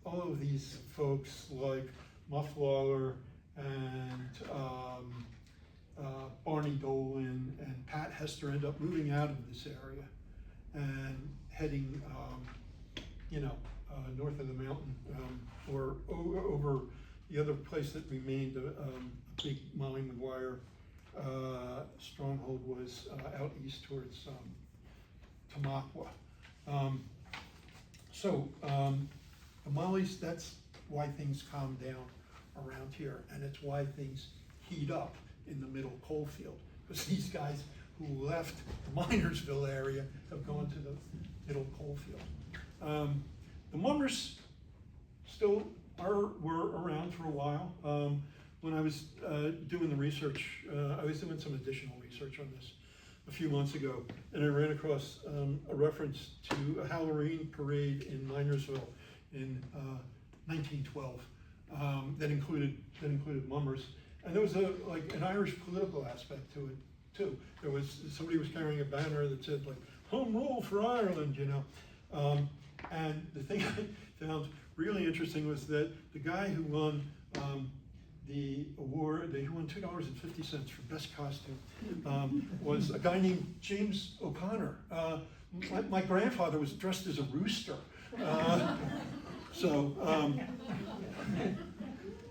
all of these folks like Muff Lawler and Barney Dolan and Pat Hester end up moving out of this area and heading, north of the mountain, or over the other place that remained a big Molly Maguire stronghold was out east towards Tamaqua. The Mollies, that's why things calm down around here, and it's why things heat up in the middle coal field, because these guys who left the Minersville area have gone to the middle coal field. The Mummers still were around for a while. When I was doing the research, I was doing some additional research on this a few months ago, and I ran across a reference to a Halloween parade in Minersville in 1912 that included mummers, and there was an Irish political aspect to it too. There was somebody was carrying a banner that said like "Home Rule for Ireland," you know. And the thing I found really interesting was that the guy who won the award, he won $2.50 for best costume, was a guy named James O'Connor. My grandfather was dressed as a rooster.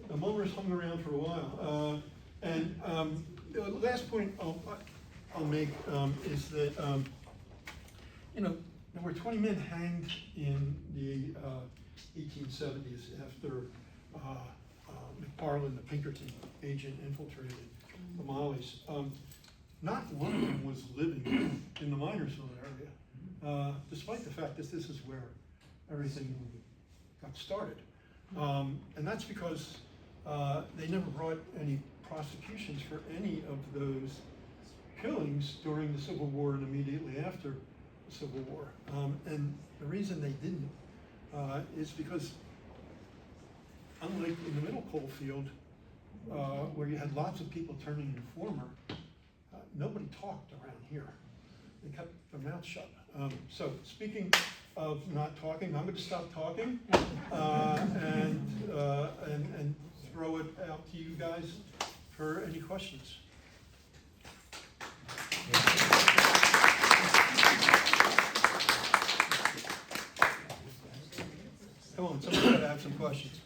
The mummers hung around for a while. The last point I'll make is that, there were 20 men hanged in the 1870s after McParland, the Pinkerton agent, infiltrated the Mollies. Not one of them was living in the Minersville area, despite the fact that this is where everything got started. And that's because they never brought any prosecutions for any of those killings during the Civil War and immediately after the Civil War. And the reason they didn't is because, unlike in the middle coal field, where you had lots of people turning informer, nobody talked around here. They kept their mouths shut. So speaking of not talking, I'm going to stop talking and throw it out to you guys for any questions. Come on, somebody's got to have some questions.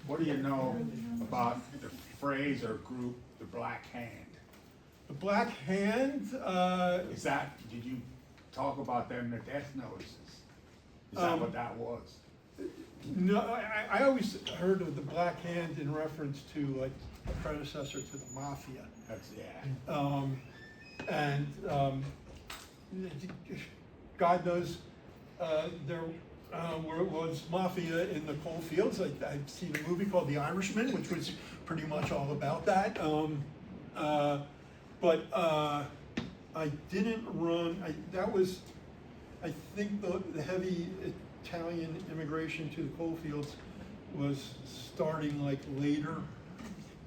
What do you know about the phrase or group, the Black Hand? The Black Hand, Did you talk about them in the death notices? Is that what that was? no, I always heard of the Black Hand in reference to like a predecessor to the Mafia. That's, yeah. God knows there was Mafia in the coal fields. I've seen a movie called The Irishman, which was pretty much all about that. But I didn't run, I think the heavy Italian immigration to the coal fields was starting like later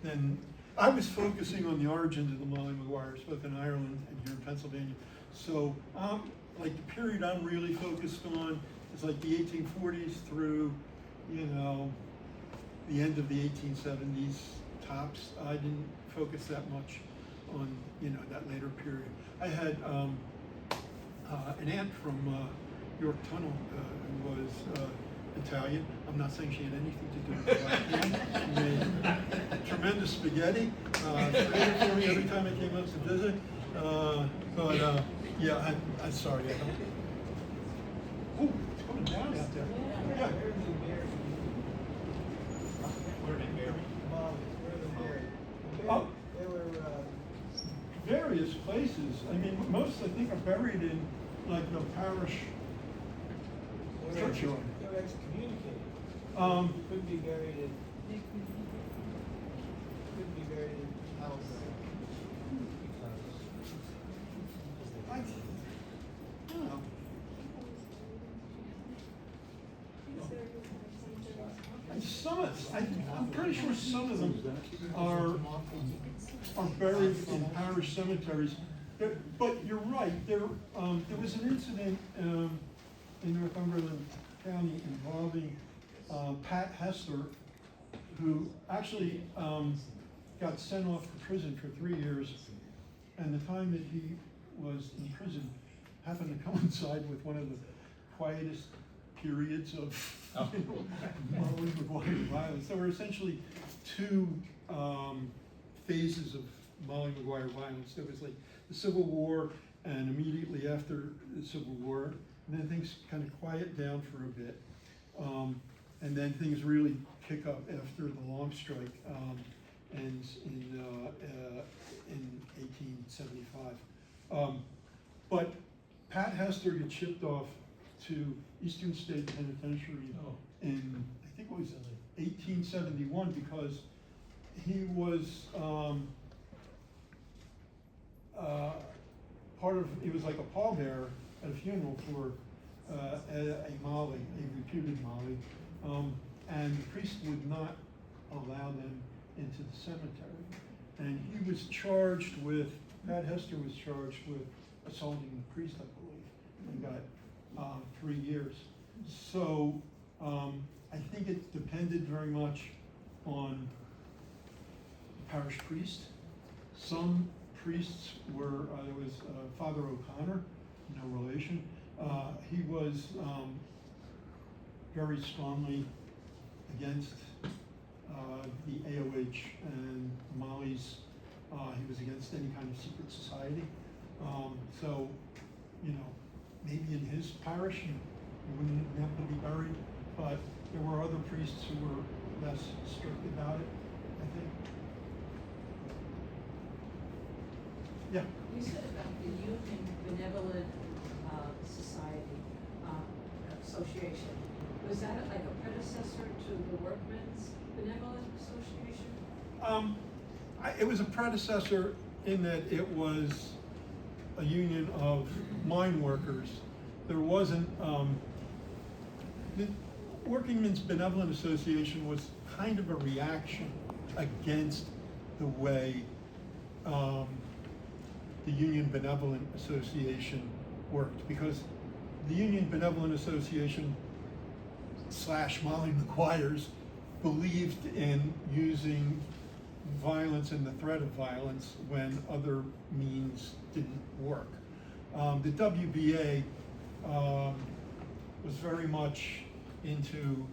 than, I was focusing on the origins of the Molly Maguires, both in Ireland and here in Pennsylvania. So like the period I'm really focused on is like the 1840s through, the end of the 1870s tops. I didn't focus that much on, that later period. I had an aunt from York Tunnel who was Italian. I'm not saying she had anything to do with it. She made tremendous spaghetti. She made it for me every time I came up to visit. Yeah, I'm sorry. I don't. Oh, it's coming down out there. Yeah. Where are they buried? Oh, various places. I mean, most I think are buried in like the parish churchyard. They were excommunicated. Could be buried in. Could be buried in house. I don't know. I'm pretty sure some of them are buried in parish cemeteries. But you're right. There was an incident in Northumberland County involving Pat Hester, who actually got sent off to prison for 3 years, and the time that he was in prison happened to coincide with one of the quietest periods of Molly Maguire violence. There were essentially two phases of Molly Maguire violence. There was like the Civil War and immediately after the Civil War, and then things kind of quiet down for a bit. And then things really pick up after the long strike ends in 1875. But Pat Hester gets shipped off to Eastern State Penitentiary in, I think it was 1871, because he was he was like a pallbearer at a funeral for a Molly, a reputed Molly, and the priest would not allow them into the cemetery. And he was charged with, Pat Hester was charged with assaulting the priest, I believe, and got 3 years. So I think it depended very much on the parish priest. Some priests were, there was Father O'Connor, no relation. He was very strongly against the AOH and Molly's. He was against any kind of secret society. So, you know, maybe in his parish he wouldn't have to be buried, but there were other priests who were less strict about it, I think. Yeah. You said about the Union Benevolent Society Association. Was that like a predecessor to the Workmen's Benevolent Association? It was a predecessor in that it was a union of mine workers. There wasn't, the Workingmen's Benevolent Association was kind of a reaction against the way the Union Benevolent Association worked, because the Union Benevolent Association / Molly Maguires believed in using violence and the threat of violence when other means didn't work. The WBA was very much into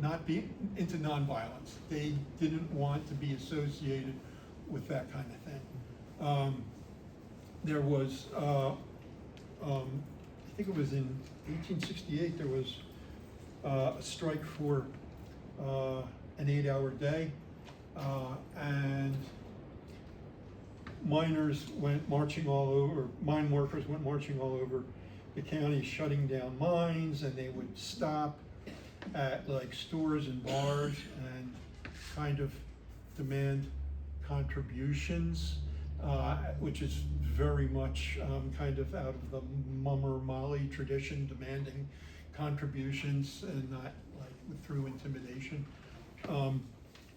nonviolence. They didn't want to be associated with that kind of thing. There was, I think it was in 1868, there was a strike for an 8-hour day, and miners went marching all over, mine workers went marching all over the county, shutting down mines, and they would stop at like stores and bars and kind of demand contributions, which is very much kind of out of the Mummer Molly tradition, demanding contributions and not like through intimidation.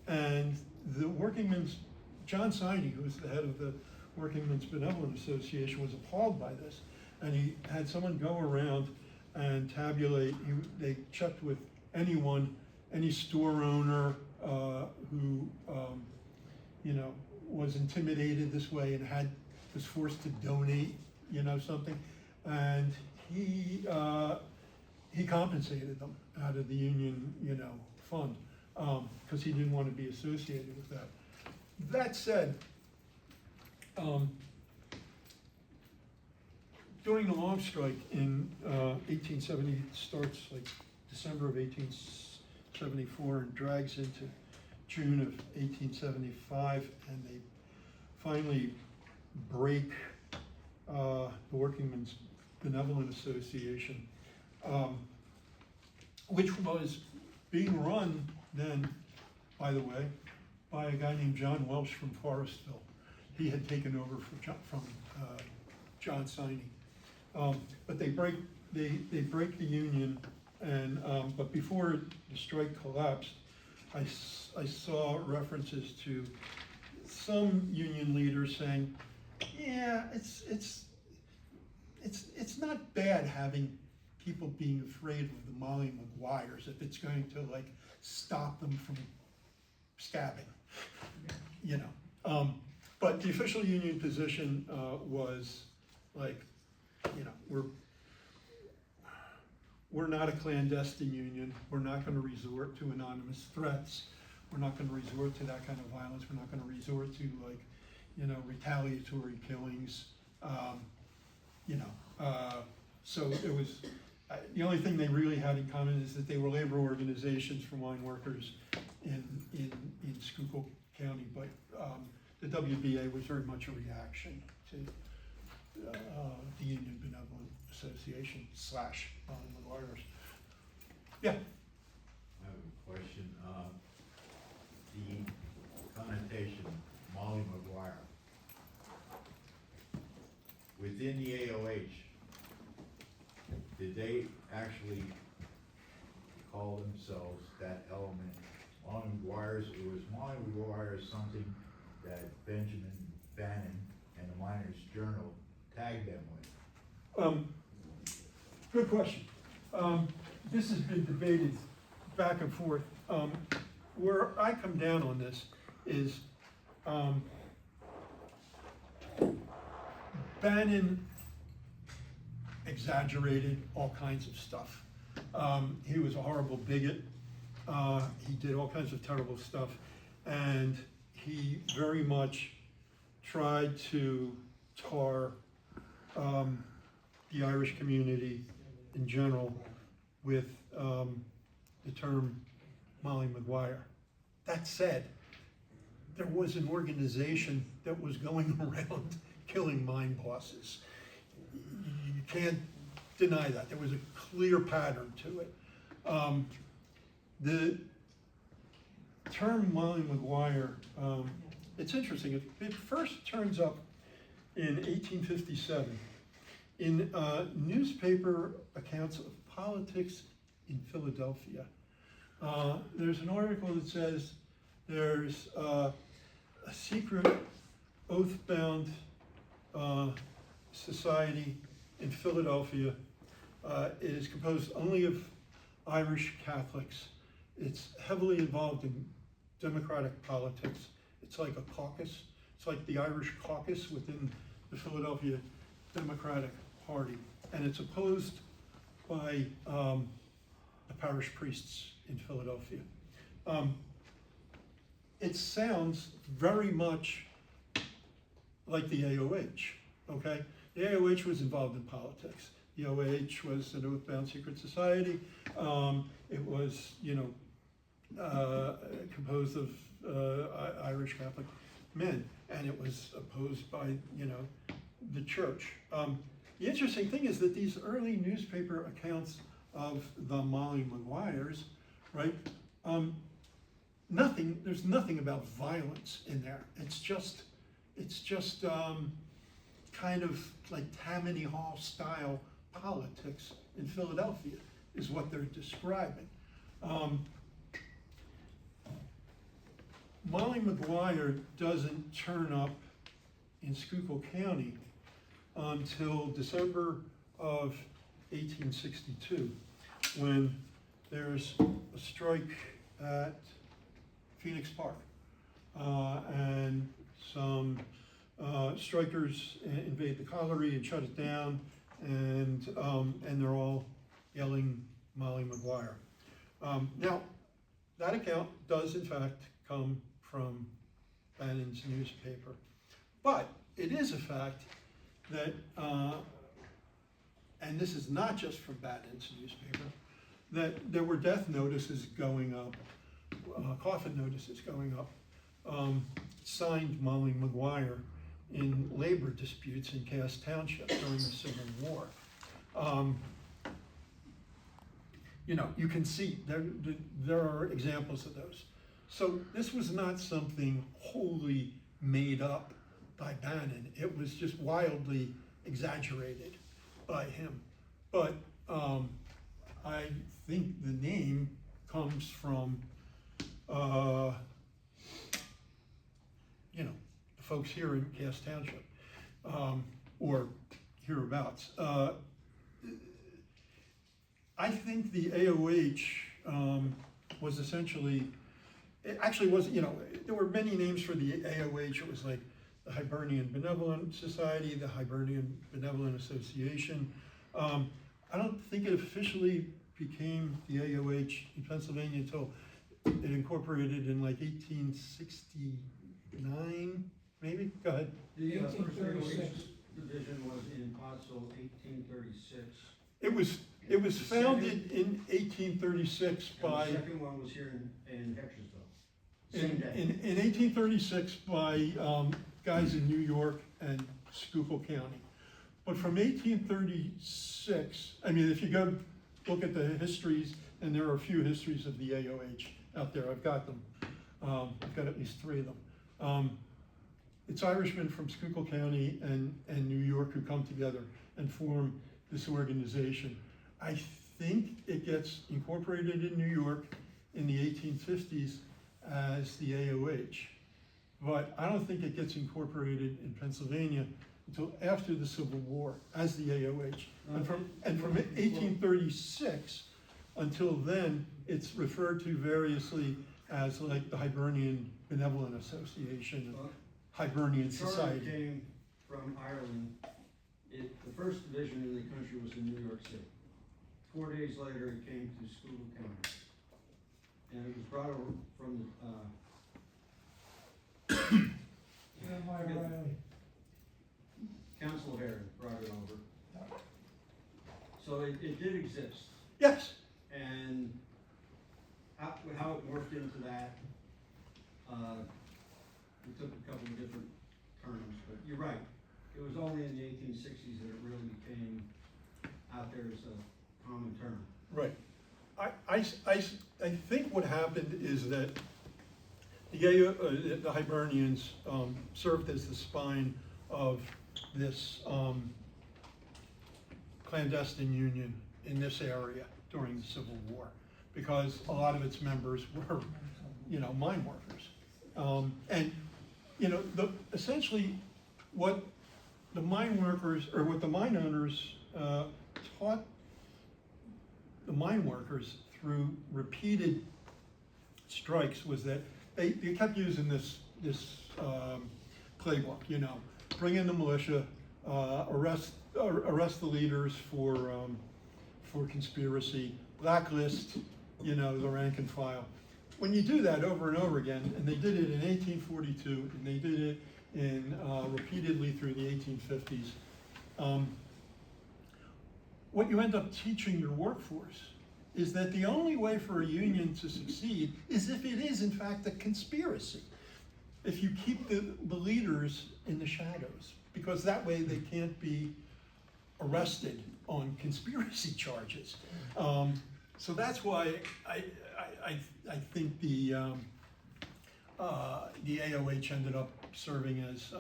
And the Workingmen's, John Siney, who was the head of the Workingmen's Benevolent Association, was appalled by this. And he had someone go around and tabulate, they checked with anyone, any store owner who, you know, was intimidated this way and was forced to donate, you know, something. And he compensated them out of the union, you know, fund, because he didn't want to be associated with that. That said, during the long strike in 1870, it starts like December of 1874 and drags into June of 1875, and they finally break the Workingmen's Benevolent Association, which was being run then, by the way, by a guy named John Welsh from Forestville. He had taken over from John Siney. But they break the union, and but before the strike collapsed, I saw references to some union leaders saying, yeah, it's not bad having people being afraid of the Molly Maguires if it's going to like stop them from stabbing, you know. But the official union position was like, you know, we're not a clandestine union. We're not going to resort to anonymous threats. we're not gonna resort to that kind of violence, we're not gonna resort to like, you know, retaliatory killings. You know, so it was, the only thing they really had in common is that they were labor organizations for mine workers in Schuylkill County, but the WBA was very much a reaction to the Union Benevolent Association / Molly Maguires. Yeah. I have a question. The connotation, Molly Maguire. Within the AOH, did they actually call themselves that element? Molly Maguires, it was Molly Maguires something that Benjamin Bannon and the Miners Journal tagged them with? Good question. This has been debated back and forth. Where I come down on this is Bannon exaggerated all kinds of stuff. He was a horrible bigot. He did all kinds of terrible stuff, and he very much tried to tar the Irish community in general with the term Molly Maguire. That said, there was an organization that was going around killing mine bosses. You can't deny that. There was a clear pattern to it. The term Molly Maguire, it's interesting. It first turns up in 1857 in newspaper accounts of politics in Philadelphia. There's an article that says there's a secret oath-bound society in Philadelphia. It is composed only of Irish Catholics. It's heavily involved in democratic politics. It's like a caucus. It's like the Irish caucus within the Philadelphia Democratic Party. And it's opposed by the parish priests in Philadelphia. It sounds very much like the AOH, okay? The AOH was involved in politics. The OH was an oath-bound secret society. It was, you know, composed of Irish Catholic men, and it was opposed by, you know, the church. The interesting thing is that these early newspaper accounts of the Molly Maguires, right? There's nothing about violence in there. It's just kind of like Tammany Hall style politics in Philadelphia is what they're describing. Molly Maguire doesn't turn up in Schuylkill County until December of 1862, when there's a strike at Phoenix Park, and some strikers invade the colliery and shut it down, and they're all yelling Molly Maguire. Now, that account does in fact come from Bannon's newspaper, but it is a fact that, and this is not just from Bannon's newspaper, that there were death notices going up, coffin notices going up, signed Molly Maguire in labor disputes in Cass Township during the Civil War. You know, you can see there are examples of those. So this was not something wholly made up by Bannon. It was just wildly exaggerated by him. But I think the name comes from, you know, the folks here in Cass Township, or hereabouts. I think the AOH was essentially, it actually wasn't, you know, there were many names for the AOH. It was like the Hibernian Benevolent Society, the Hibernian Benevolent Association. I don't think it officially became the AOH in Pennsylvania until it incorporated in like 1869, maybe? Go ahead. The first 1836. division was in Pottsville, 1836. It was founded in 1836 And by, the second one was here in Hectorsville. in, Same day. in 1836 by guys in New York and Schuylkill County. But from 1836, I mean, if you go look at the histories, and there are a few histories of the AOH out there, I've got them. I've got at least 3 of them. It's Irishmen from Schuylkill County and New York who come together and form this organization. I think it gets incorporated in New York in the 1850s as the AOH. But I don't think it gets incorporated in Pennsylvania until after the Civil War as the AOH. And from 1836 until then, it's referred to variously as like the Hibernian Benevolent Association, Well, Hibernian the charter Society. came from Ireland. The first division in the country was in New York City. 4 days later, it came to Schuylkill County. And it was brought over from Jeremiah Riley. Council of Aaron brought it over. So it did exist. Yes, And how it morphed into that, it took a couple of different terms, but you're right. It was only in the 1860s that it really became out there as a common term. right. I think what happened is that the Hibernians served as the spine of this clandestine union in this area during the Civil War, because a lot of its members were, mine workers. And, essentially what the mine workers, or what the mine owners taught the mine workers through repeated strikes was that they kept using this playbook, bring in the militia, arrest the leaders for conspiracy, blacklist, the rank and file. When you do that over and over again, and they did it in 1842, and they did it repeatedly through the 1850s, what you end up teaching your workforce is that the only way for a union to succeed is if it is in fact a conspiracy. If you keep the leaders in the shadows, because that way they can't be arrested on conspiracy charges. So that's why I think the AOH ended up serving as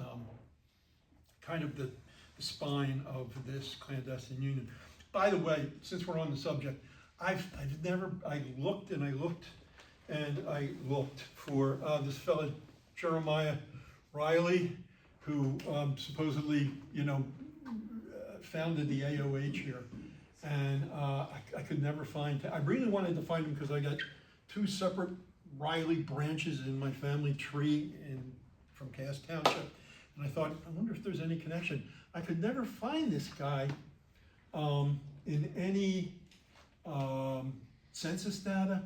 kind of the spine of this clandestine union. By the way, since we're on the subject, I looked for this fellow Jeremiah Riley, who supposedly, founded the AOH here, and I could never find him. I really wanted to find him because I got 2 separate Riley branches in my family tree from Cass Township, and I thought, I wonder if there's any connection. I could never find this guy in any census data.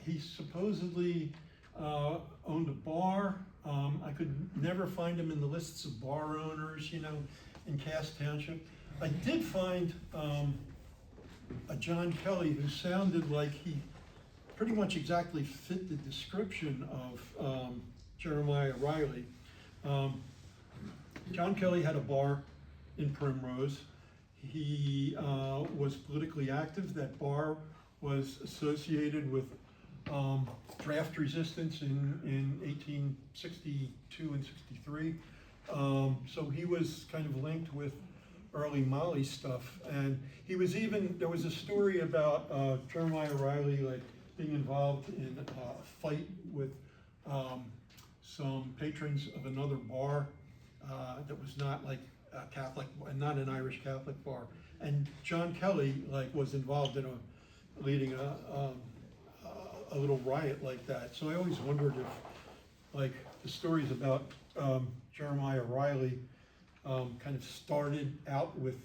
He supposedly owned a bar. I could never find him in the lists of bar owners, in Cass Township. I did find a John Kelly who sounded like he pretty much exactly fit the description of Jeremiah Riley. John Kelly had a bar in Primrose. He was politically active. That bar was associated with draft resistance in 1862 and 63. So he was kind of linked with early Molly stuff. And he was there was a story about Jeremiah Riley being involved in a fight with some patrons of another bar that was not a Catholic, not an Irish Catholic bar. And John Kelly was involved in leading a little riot like that. So I always wondered if the stories about Jeremiah Riley kind of started out with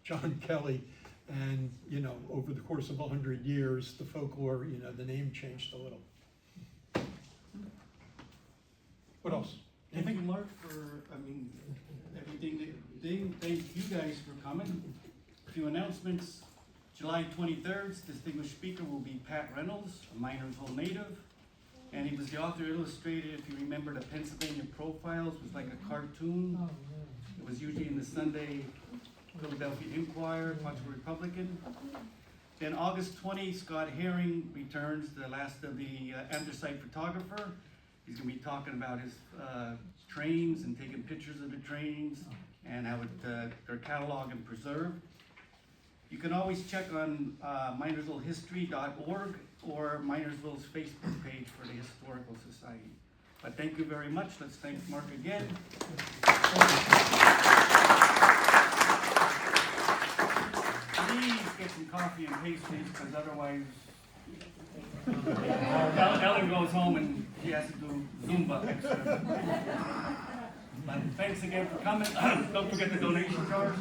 John Kelly And, you know, over the course of 100 years, the folklore, you know, the name changed a little. What else? Thank you, Mark, for, everything that you did. Thank you guys for coming. A few announcements. July 23rd, distinguished speaker will be Pat Reynolds, a Minersville native. And he was the author illustrated, if you remember, the Pennsylvania Profiles, was like a cartoon. It was usually in the Sunday Philadelphia Inquirer, Pottsville Republican. Then August 20, Scott Herring returns, the last of the anthracite photographer. He's gonna be talking about his trains and taking pictures of the trains and how they're cataloged and preserved. You can always check on minersvillehistory.org or Minersville's Facebook page for the Historical Society. But thank you very much. Let's thank Mark again. Please get some coffee and pastries, because otherwise Ellen goes home and she has to do Zumba extra. But thanks again for coming. Don't forget the donation jar.